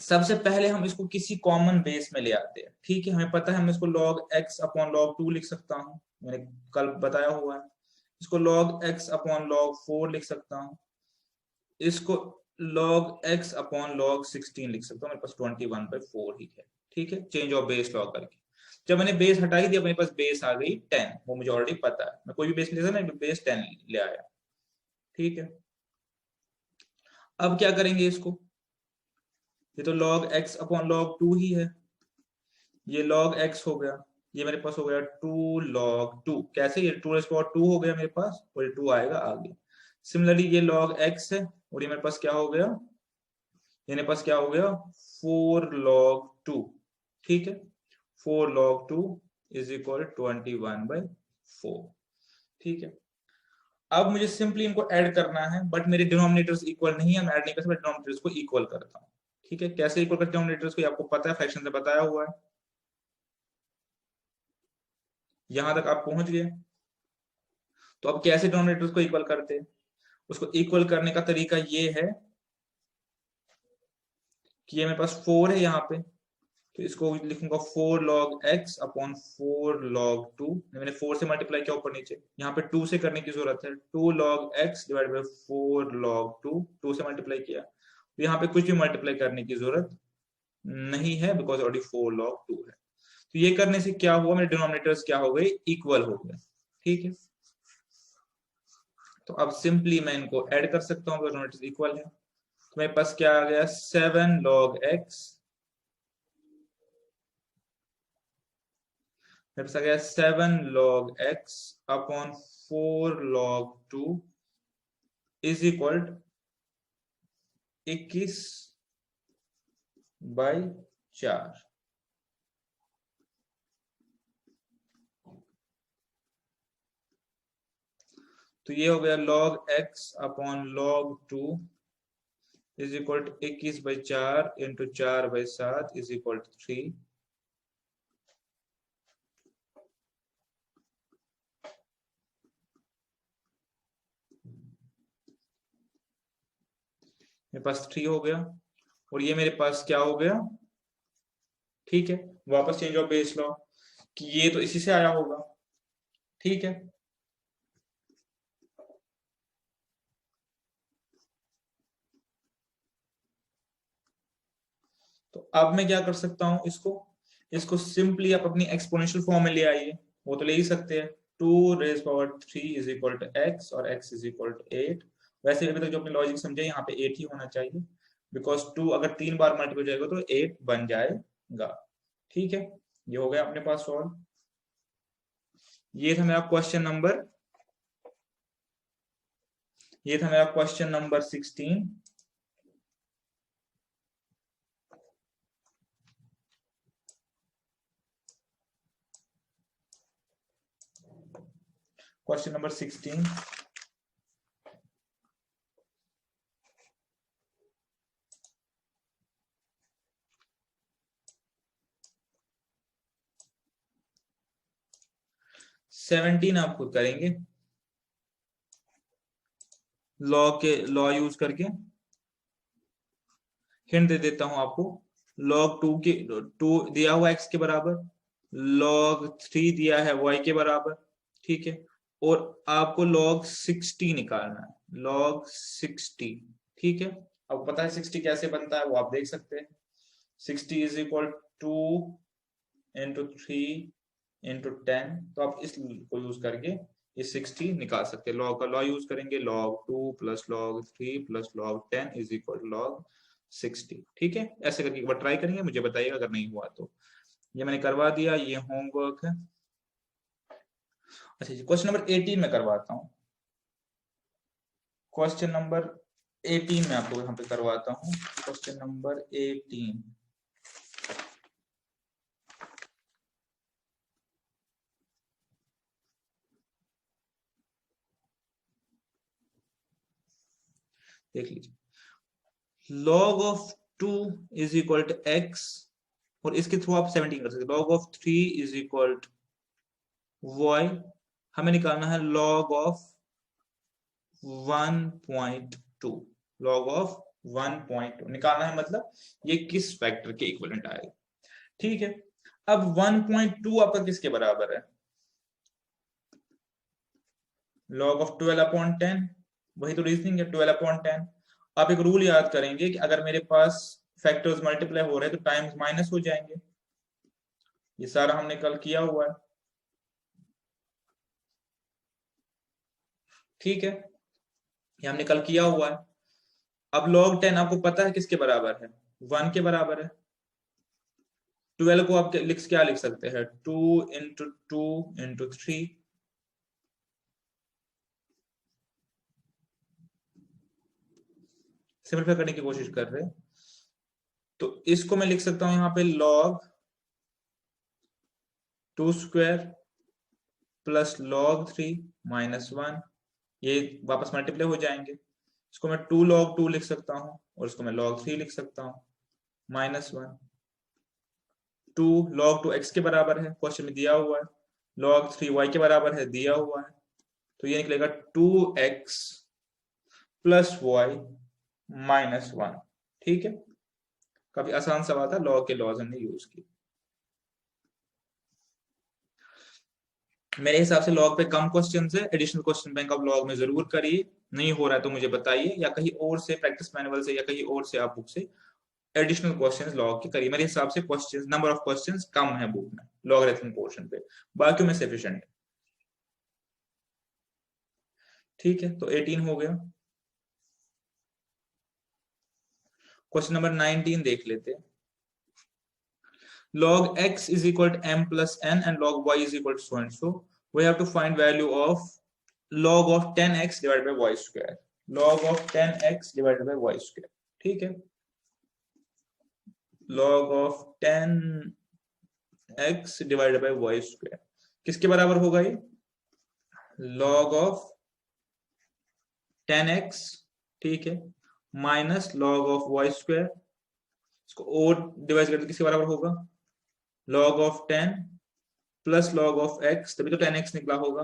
सबसे पहले हम इसको किसी कॉमन बेस में ले आते हैं। ठीक है, हमें पता है हम इसको log x अपॉन log 2 लिख सकता हूं, मैंने कल बताया हुआ है। इसको log x अपॉन log 4 लिख सकता हूं, इसको log x अपॉन log 16 लिख सकता हूं, मेरे पास 21/4 ही है। ठीक है, चेंज ऑफ बेस लॉ करके जब मैंने बेस हटाई दिया, मेरे पास बेस आ गई 10, वो मुझे ऑलरेडी पता है, मैं कोई भी बेस ले सकता, मैं बेस 10 ले आया। ठीक है, अब क्या करेंगे इसको, ये तो log x अपॉन log 2 ही है, ये log x हो गया, ये मेरे पास हो गया 2 log 2, कैसे, ये 2 हो गया मेरे पास और ये 2 आएगा आगे। सिमिलरली ये log x है और ये मेरे पास क्या हो गया, ये मेरे पास क्या हो गया 4 log 2। ठीक है, 4 log 2 इज इक्वल 21/4। ठीक है, अब मुझे सिंपली इनको ऐड करना है, बट मेरे डिनोमिनेटर्स इक्वल नहीं है, मैं ऐड नहीं कर सकता, डिनोमिनेटर्स को इक्वल करता हूं। ठीक है, कैसे इक्वल करते हैं डिनोमिनेटर्स को, आपको पता है, फ्रैक्शन से बताया हुआ है। यहां तक आप पहुंच गए, तो अब कैसे डिनोमिनेटर्स को इक्वल करते हैं, उसको इक्वल करने का तरीका ये है कि ये मेरे पास 4 है यहाँ पे, तो इसको लिखूंगा 4 log x अपॉन 4 log 2, मैंने 4 से मल्टीप्लाई किया ऊपर नीचे, यहाँ पे 2 से करने की जरूरत है, 2 log x divide by 4 log 2, 2 से मल्टीप्लाई किया, तो यहाँ पे कुछ भी मल्टीप्लाई करने की जरूरत नहीं है बिकॉज ऑलरेडी 4 log 2 है। तो ये करने से क्या हुआ, मेरे डिनोमिनेटर्स क्या हो गए, इक्वल हो गए। ठीक है, तो अब सिंपली मैं इनको ऐड कर सकता हूँ, डिनोमिनेटर्स इक्वल है, तो मेरे पास क्या आ गया 7 log x, मेरे पास आ गया 7 log x upon 4 log 2 is equal 21/4। तो ये हो गया log x upon log 2 is equal to 21/4 into 4/7 is equal to 3। मेरे पास 3 हो गया और ये मेरे पास क्या हो गया। ठीक है, वापस चेंज ऑफ बेस लॉ कि ये तो इसी से आया होगा। ठीक है, तो अब मैं क्या कर सकता हूं, इसको सिंपली आप अपनी एक्सपोनेंशियल फॉर्म में ले आइए, वो तो ले ही सकते हैं। 2 raised power 3 is equal to x और x इज इक्वल टू 8। वैसे अभी तक जो अपने लॉजिक समझे, यहाँ पे 8 ही होना चाहिए बिकॉज 2 अगर 3 बार मल्टीप्लाई हो जाएगा तो 8 बन जाएगा। ठीक है, ये हो गया अपने पास सॉल्व। ये था मेरा question number 16। Question number 16। Seventeen आप खुद करेंगे लॉ यूज करके। हिंट दे देता हूं आपको, log 2 दिया हुआ x के बराबर, log 3 दिया है y के बराबर, ठीक है, और आपको log 60 निकालना है, log 60, ठीक है। अब पता है 60 कैसे बनता है, वो आप देख सकते हैं। 60 इज इक्वल 2 इंटू 3 इंटू 10, तो आप इस को यूज करके ये 60 निकाल सकते हैं। लॉग का लॉ यूज करेंगे, log 2 plus log 3 plus log 10 is equal log 60, ठीक है। ऐसे करके एक बार ट्राई करेंगे, मुझे बताइएगा अगर नहीं हुआ तो। ये मैंने करवा दिया, ये होमवर्क है। अच्छा जी, क्वेश्चन नंबर 18 में करवाता हूँ। क्वेश्चन नंबर 18 में आपको यहाँ पे करवाता हूँ। क्वेश्चन नंबर 18, देख लीजिए। log of 2 is equal to x, और इसके थ्रू आप 17 कर सकते हैं। log of 3 is equal to y, हमें निकालना है log ऑफ 1.2, log ऑफ 1.2 निकालना है, मतलब ये किस फैक्टर के इक्विवेलेंट आएगा, ठीक है। अब 1.2 आपका किसके बराबर है, log ऑफ 12/10, वही तो रीजनिंग है, 12/10। आप एक रूल याद करेंगे कि अगर मेरे पास फैक्टर्स मल्टीप्लाई हो रहे हैं तो टाइम्स माइनस हो जाएंगे। ये सारा हमने कल किया हुआ है, ठीक है, ये हमने कल किया हुआ है। अब log 10 आपको पता है किसके बराबर है, 1 के बराबर है। 12 को आप क्या लिख सकते हैं, 2 इंटू 2 इंटू 3, सिंपलीफाई करने की कोशिश कर रहे हैं, तो इसको मैं लिख सकता हूं यहाँ पे log 2 square plus log 3 minus 1, ये वापस मल्टीप्लाई हो जाएंगे। इसको मैं 2 log 2 लिख सकता हूं, और इसको मैं log 3 लिख सकता हूं, माइनस 1। 2 log 2 x के बराबर है, क्वेश्चन में दिया हुआ है। log 3 y के बराबर है, दिया हुआ है। तो ये निकलेगा 2x प्लस वाई माइनस 1, ठीक है। काफी आसान सवाल था, लॉग के लॉज हमने यूज किए। मेरे हिसाब से लॉग पे कम क्वेश्चन है, एडिशनल क्वेश्चन बैंक आप लॉग में जरूर करिए। नहीं हो रहा है तो मुझे बताइए, या कहीं और से प्रैक्टिस मैनुअल से या कहीं और से आप बुक से एडिशनल क्वेश्चंस लॉग के करिए। मेरे हिसाब से क्वेश्चंस, नंबर ऑफ क्वेश्चंस कम है बुक में लॉगरिथम पोर्शन पे, बाकी में सफिशिएंट है, ठीक है। तो 18 हो गया। क्वेश्चन नंबर 19 देख लेते हैं। log x is equal to m plus n and log y is equal to so and so. We have to find value of log of 10x divided by y square. Log of 10x divided by y square. ठीक है, log of 10x divided by y square किसके बराबर होगा ये, log of 10x, ठीक है, minus log of y square, इसको और डिवाइड करके किसके बराबर होगा, log of 10 plus log of x, तभी तो 10x निकला होगा,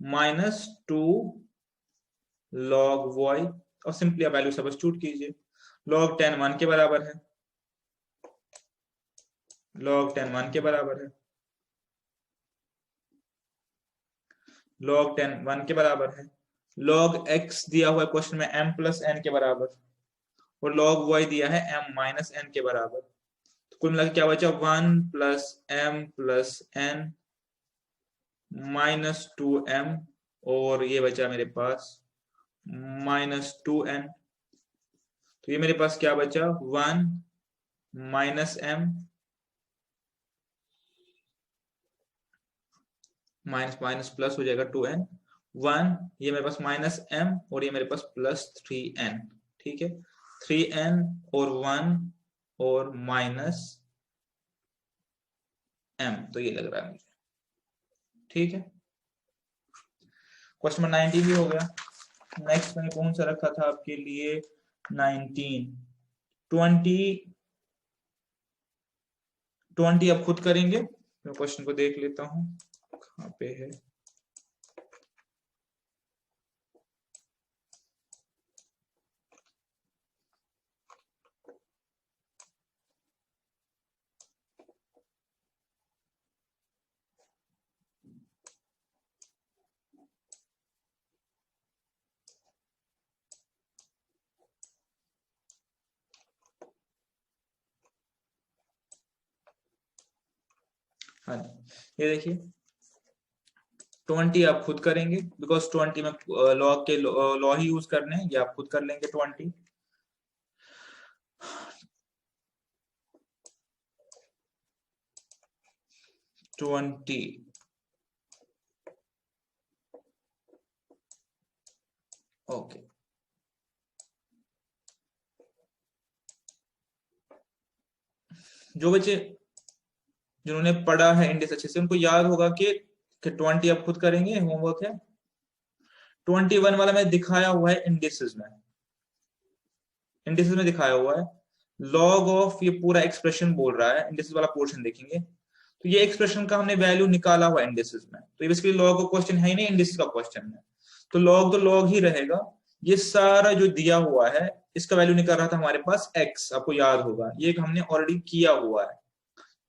माइनस 2 log y, और सिंपली आप वैल्यू सब्स्टिट्यूट कीजिए। log 10 1 के बराबर है, log 10 1 के बराबर है, log 10 1 के बराबर है। log x दिया हुआ है क्वेश्चन में m प्लस n के बराबर, और log y दिया है m माइनस n के बराबर। तो कुल मिलाकर क्या बचा, 1 plus m plus n minus 2m, और ये बचा मेरे पास माइनस 2n। तो ये मेरे पास क्या बचा, 1 minus m minus minus plus हो जाएगा 2n, 1, ये मेरे पास माइनस m और ये मेरे पास प्लस 3n। ठीक है, 3n और 1 और माइनस m, तो ये लग रहा है मुझे। ठीक है, क्वेश्चन नंबर 19 भी हो गया। नेक्स्ट मैंने कौन सा रखा था आपके लिए, 19, 20 अब खुद करेंगे। मैं क्वेश्चन को देख लेता हूँ कहाँ पे है। हाँ, ये देखिए 20 आप खुद करेंगे बिकॉज 20 में लॉग के लॉ ही यूज करने हैं, ये आप खुद कर लेंगे 20। ओके, जो बच्चे जिन्होंने पढ़ा है इंडेक्स अच्छे से उनको याद होगा कि 20 आप खुद करेंगे, होमवर्क है। 21 वाला मैं दिखाया हुआ है इंडेक्सेस में, इंडेक्सेस में दिखाया हुआ है। लॉग ऑफ ये पूरा एक्सप्रेशन बोल रहा है, इंडेक्सेस वाला पोर्शन देखेंगे तो ये एक्सप्रेशन का हमने वैल्यू निकाला हुआ इंडेक्सेस में, तो ये बेसिकली लॉग का क्वेश्चन है ही नहीं, इंडेक्सेस का क्वेश्चन है, तो लॉग ही रहेगा। ये सारा जो दिया हुआ है इसका वैल्यू निकल रहा था हमारे पास x, आपको याद होगा ये हमने ऑलरेडी किया हुआ है।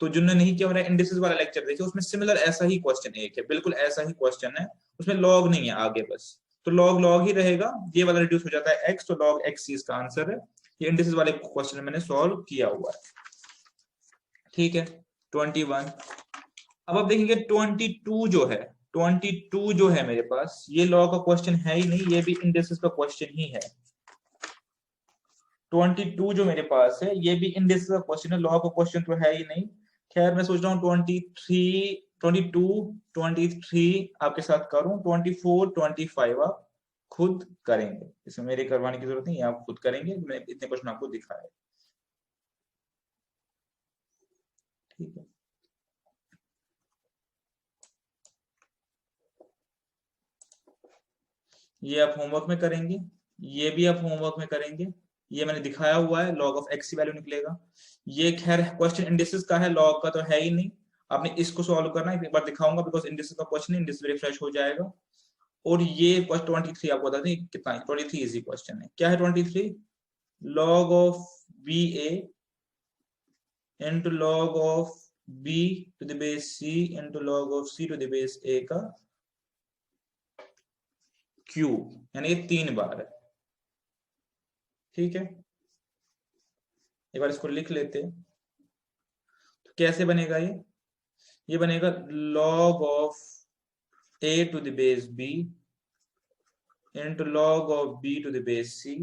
तो जिन्होंने नहीं किया हमारा इंडेक्सेस वाला लेक्चर देखे, उसमें सिमिलर ऐसा ही क्वेश्चन एक है, बिल्कुल ऐसा ही क्वेश्चन है, उसमें लॉग नहीं है आगे बस, तो लॉग ही रहेगा। ये वाला रिड्यूस हो जाता है x, तो लॉग x इसका आंसर है। ये इंडेक्सेस वाले क्वेश्चन मैंने सॉल्व किया हुआ है। ठीक है, 21। अब आप देखेंगे 22 जो है, 22 जो है मेरे पास, ये लॉ का क्वेश्चन है ही नहीं, ये भी इंडेक्सेस का क्वेश्चन ही है। 22 जो मेरे पास है ये भी इंडेक्सेस का क्वेश्चन है, लॉ का क्वेश्चन तो है ही नहीं। खैर मैं सोच रहा हूँ 23 आपके साथ करूं, 24 25 आप खुद करेंगे, इसमें मेरे करवाने की जरूरत नहीं है, आप खुद करेंगे, मैं इतने क्वेश्चन आपको दिखाया। ठीक है, ये आप होमवर्क में करेंगे, ये भी आप होमवर्क में करेंगे। ये मैंने दिखाया हुआ है, लॉग ऑफ एक्स की वैल्यू निकलेगा। ये खैर क्वेश्चन इंडिसेस का है, लॉग का तो है ही नहीं, आपने इसको सॉल्व करना है, एक बार दिखाऊंगा बिकॉज इंडिसेस का क्वेश्चन है, इंडिसेस रिफ्रेश हो जाएगा। और ये 23 आपको बता दें कितना, 23 इजी क्वेश्चन है। क्या है 23? Log of B A into log of B to the base C into log of C to the base A का क्यूब, यानी ये 3 बार है। ठीक है, एक बार इसको लिख लेते हैं, तो कैसे बनेगा ये बनेगा log of a to the base b into log of b to the base c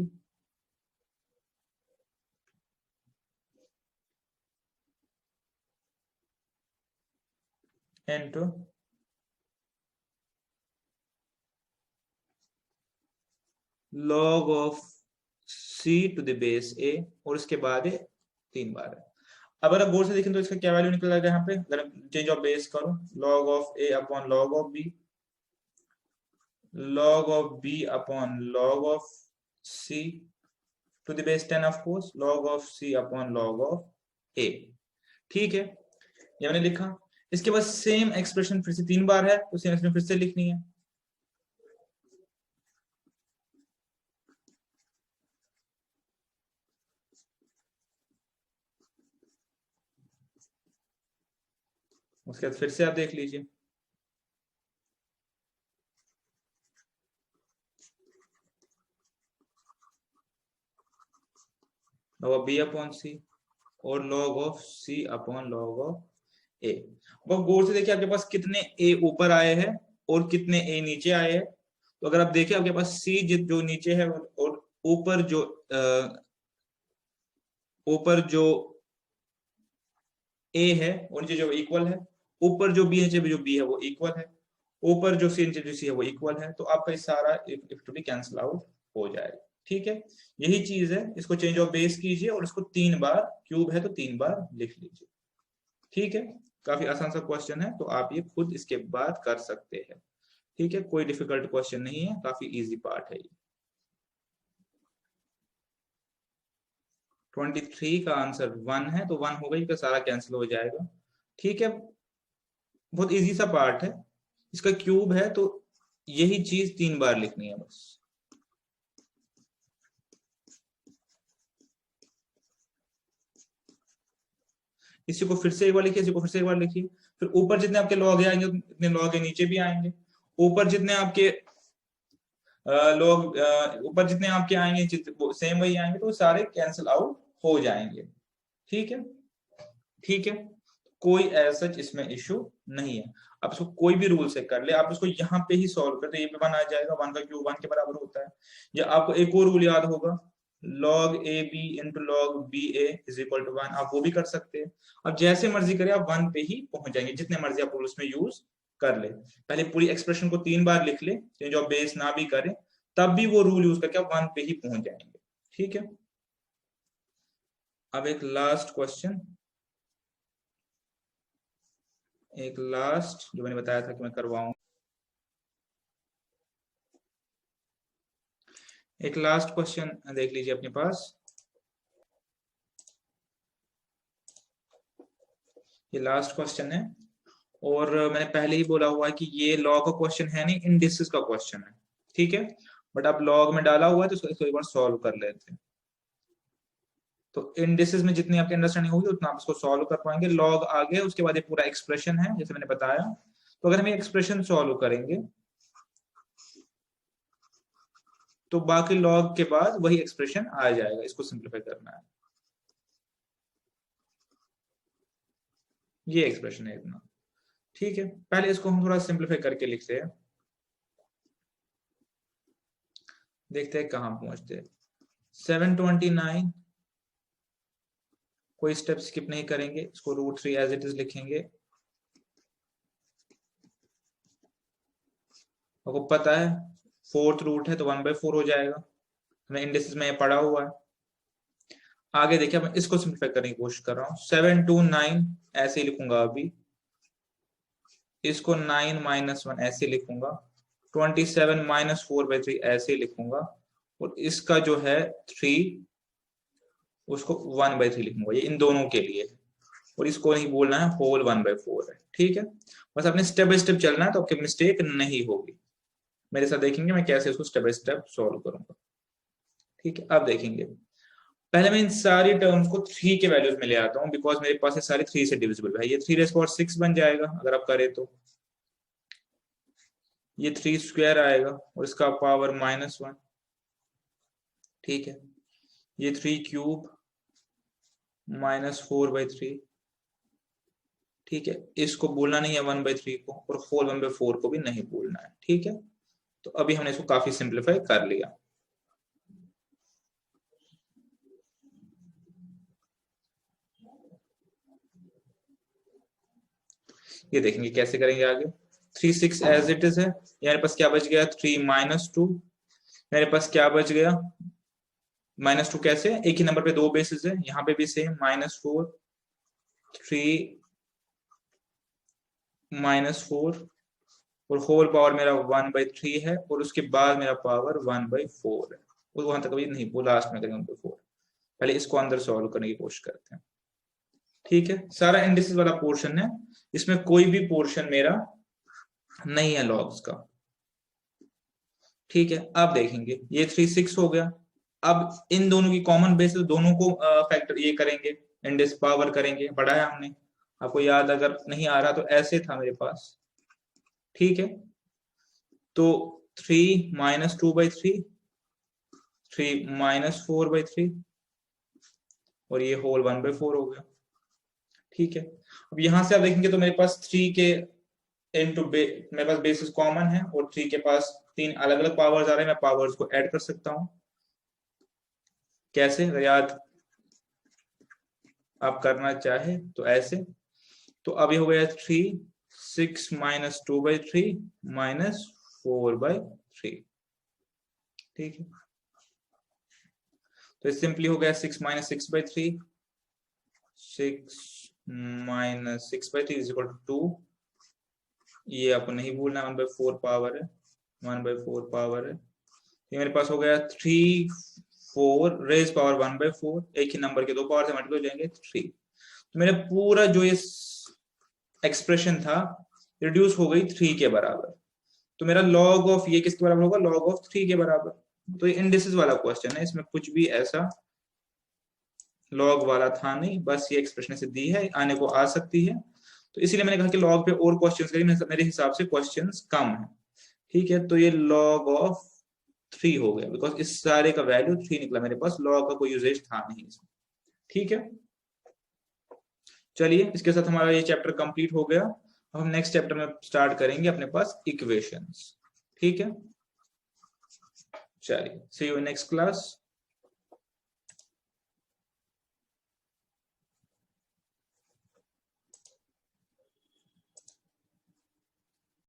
into log of c to the base a, और इसके बाद 3 बार है। अब अगर गौर से देखें तो इसका क्या वैल्यू निकल जाएगा यहाँ पे, अगर चेंज ऑफ बेस करूं, log of a upon log of b, log of b upon log of c to the base 10 of course, log of c upon log of a। ठीक है, ये मैंने लिखा। इसके बाद सेम एक्सप्रेशन फिर से 3 बार है, तो सेम एक्सप्रेशन फिर से लिखनी है। उसके बाद फिर से आप देख लीजिए, log of b upon c और log of c upon log of a। अब गौर से देखिए आपके पास कितने a ऊपर आए हैं और कितने a नीचे आए हैं। तो अगर आप देखें आपके पास c जो नीचे है और ऊपर जो a है और नीचे जो इक्वल है, ऊपर जो b है नीचे जो b है वो इक्वल है, ऊपर जो सी है वो इक्वल है, तो आपका ये सारा if to be cancel out हो जाएगा। ठीक है, यही चीज है, इसको चेंज ऑफ बेस कीजिए और इसको 3 बार, क्यूब है तो 3 बार लिख लीजिए। ठीक है, काफी आसान सा क्वेश्चन है, तो आप ये खुद इसके बाद कर सकते हैं। ठीक है, कोई डिफिकल्ट क्वेश्चन नहीं है, काफी इजी पार्ट है ये। 23 का आंसर 1 है, तो 1 होगा, इसका सारा कैंसिल हो जाएगा। ठीक है, बहुत इजी सा पार्ट है, इसका क्यूब है तो यही चीज 3 बार लिखनी है बस। इसी को फिर से एक बार लिखिए, इसी को फिर से एक बार लिखिए, फिर ऊपर जितने आपके लॉग आएंगे उतने लॉग नीचे भी आएंगे, ऊपर जितने आपके लॉग ऊपर जितने आपके आएंगे सेम वही आएंगे, तो सारे कैंसिल आउट हो जाएंगे। ठीक है, ठीक है, कोई ऐसा इसमें इशू नहीं है। आप इसको कोई भी रूल से कर ले, आप इसको यहाँ पे ही सॉल्व कर दे, ये पे 1 आ जाएगा, 1 का क्यूब 1 के बराबर होता है। या आपको एक और रूल याद होगा, log AB into log BA is equal to 1, आप वो भी कर सकते हैं। अब जैसे मर्जी करें, आप 1 पे ही पहुंच जाएंगे, जितने मर्जी आप रूल्स में यूज कर ले। पहले पूरी एक्सप्रेशन को 3 बार लिख ले, चेंज ऑफ बेस ना भी करें, तब भी वो रूल यूज करके आप 1 पे ही पहुंच जाएंगे। ठीक है, अब एक लास्ट क्वेश्चन, एक लास्ट जो मैंने बताया था कि मैं करवाऊं, एक लास्ट क्वेश्चन देख लीजिए अपने पास। ये लास्ट क्वेश्चन है, और मैंने पहले ही बोला हुआ है कि ये लॉग का क्वेश्चन है नहीं, इंडिसेस का क्वेश्चन है। ठीक है, बट अब लॉग में डाला हुआ है तो इसको एक बार सॉल्व कर लेते हैं। तो इंडिसेस में जितनी आपकी अंडरस्टैंडिंग होगी उतना आप इसको सॉल्व कर पाएंगे। लॉग आगे, उसके बाद ये पूरा एक्सप्रेशन है जैसे मैंने बताया। तो अगर हम एक्सप्रेशन सॉल्व करेंगे तो बाकी लॉग के बाद वही एक्सप्रेशन आ जाएगा, इसको सिंप्लीफाई करना है। ये एक्सप्रेशन है इतना। ठीक है, पहले इसको हम थोड़ा सिंप्लीफाई करके लिखते हैं, देखते हैं कहां पहुंचते हैं। 729, कोई स्टेप स्किप नहीं करेंगे, इसको √3 एज इट इज लिखेंगे। आपको पता है 4th रूट है तो 1/4 हो जाएगा, हमें इंडिसेस में पढ़ा हुआ है। आगे देखिए, मैं इसको सिंप्लीफाई करने की कोशिश कर रहा हूँ। 729 ऐसे ही लिखूंगा अभी, इसको 9 - 1 ऐसे लिखूंगा, 27 - 4/3 ऐसे लिखूंगा, और इसका जो है 3 उसको 1/3 लिखूंगा, ये इन दोनों के लिए। और इसको नहीं बोलना है होल 1/4 है। ठीक है, बस अपने स्टेप बाय स्टेप चलना है तो आपकी मिस्टेक नहीं होगी। मेरे साथ देखेंगे मैं कैसे इसको स्टेप बाय स्टेप सॉल्व करूंगा। ठीक है, अब देखेंगे, पहले मैं इन सारी टर्म्स को 3 के वैल्यूज में ले आता हूं, बिकॉज मेरे पास ये सारे 3 से डिविजिबल है। ये 3⁻6 बन जाएगा अगर आप करें तो, ये 3 स्क्वायर आएगा और इसका पावर -1। ठीक है, ये 3 क्यूब -4/3। ठीक है, इसको बोलना नहीं है 1/3 को, और होल 1/4 को भी नहीं बोलना है। ठीक है, तो अभी हमने इसको काफी सिंप्लीफाई कर लिया। ये देखेंगे कैसे करेंगे आगे। 3 6 एज इट इज है, मेरे पास क्या बच गया 3 - 2, मेरे पास क्या बच गया -2। कैसे, एक ही नंबर पे 2 बेसिस है, यहाँ पे भी सेम -4 3 -4, और होल पावर मेरा 1/3 है, और उसके बाद मेरा पावर 1/4 है। वो वहां तक अभी नहीं, वो लास्ट में करेंगे 1/4। पहले इसको अंदर सॉल्व करने की कोशिश करते हैं। ठीक है, सारा इंडिसेस वाला पोर्शन है, इसमें कोई भी पोर्शन मेरा नहीं है लॉग्स का। ठीक है, अब देखेंगे ये 3 6 हो गया। अब इन दोनों की कॉमन बेस, दोनों को फैक्टर ये करेंगे, इंडिस पावर करेंगे, पढ़ा है हमने। आपको याद अगर नहीं आ रहा तो ऐसे था मेरे पास। ठीक है, तो 3 - 2/3, 3 - 4/3, और ये होल 1/4 हो गया। ठीक है, अब यहां से आप देखेंगे तो मेरे पास 3 के इनटू मेरे पास बेसिस कॉमन है, और 3 के पास 3 अलग अलग पावर्स आ रहे हैं, मैं पावर्स को ऐड कर सकता हूं। कैसे, अगर याद आप करना चाहे तो ऐसे। तो अभी हो गया 3 6 माइनस 2/3 माइनस 4/3। ठीक है, तो सिंपली हो गया 6 minus 6/3, 6 minus 6/3 is equal to 2। ये आपको नहीं भूलना, 1/4 पावर है, 1/4 पावर है। ये मेरे पास हो गया 3 4 रेज पावर 1/4, एक ही नंबर के दो पावर से मल्टीप्लाई हो जाएंगे 3। तो मेरा पूरा जो ये एक्सप्रेशन था रिड्यूस हो गई 3 के बराबर। तो मेरा लॉग ऑफ ये किसके बराबर होगा, लॉग ऑफ 3 के बराबर। तो ये इंडिसेस वाला क्वेश्चन है, इसमें कुछ भी ऐसा लॉग वाला था नहीं, बस ये एक्सप्रेशन ऐसे दी है, आने को आ सकती है। तो इसीलिए मैंने कहा कि लॉग पे और क्वेश्चंस करेंगे, मेरे हिसाब से क्वेश्चंस कम है। ठीक है, तो ये log ऑफ 3 हो गया, बिकॉज इस सारे का वैल्यू 3 निकला मेरे पास, log का कोई यूजेज था नहीं इसमें। ठीक है, चलिए इसके साथ हमारा ये चैप्टर कंप्लीट हो गया। अब हम नेक्स्ट चैप्टर में स्टार्ट करेंगे अपने पास इक्वेशंस। ठीक है, चलिए सी यू इन नेक्स्ट क्लास।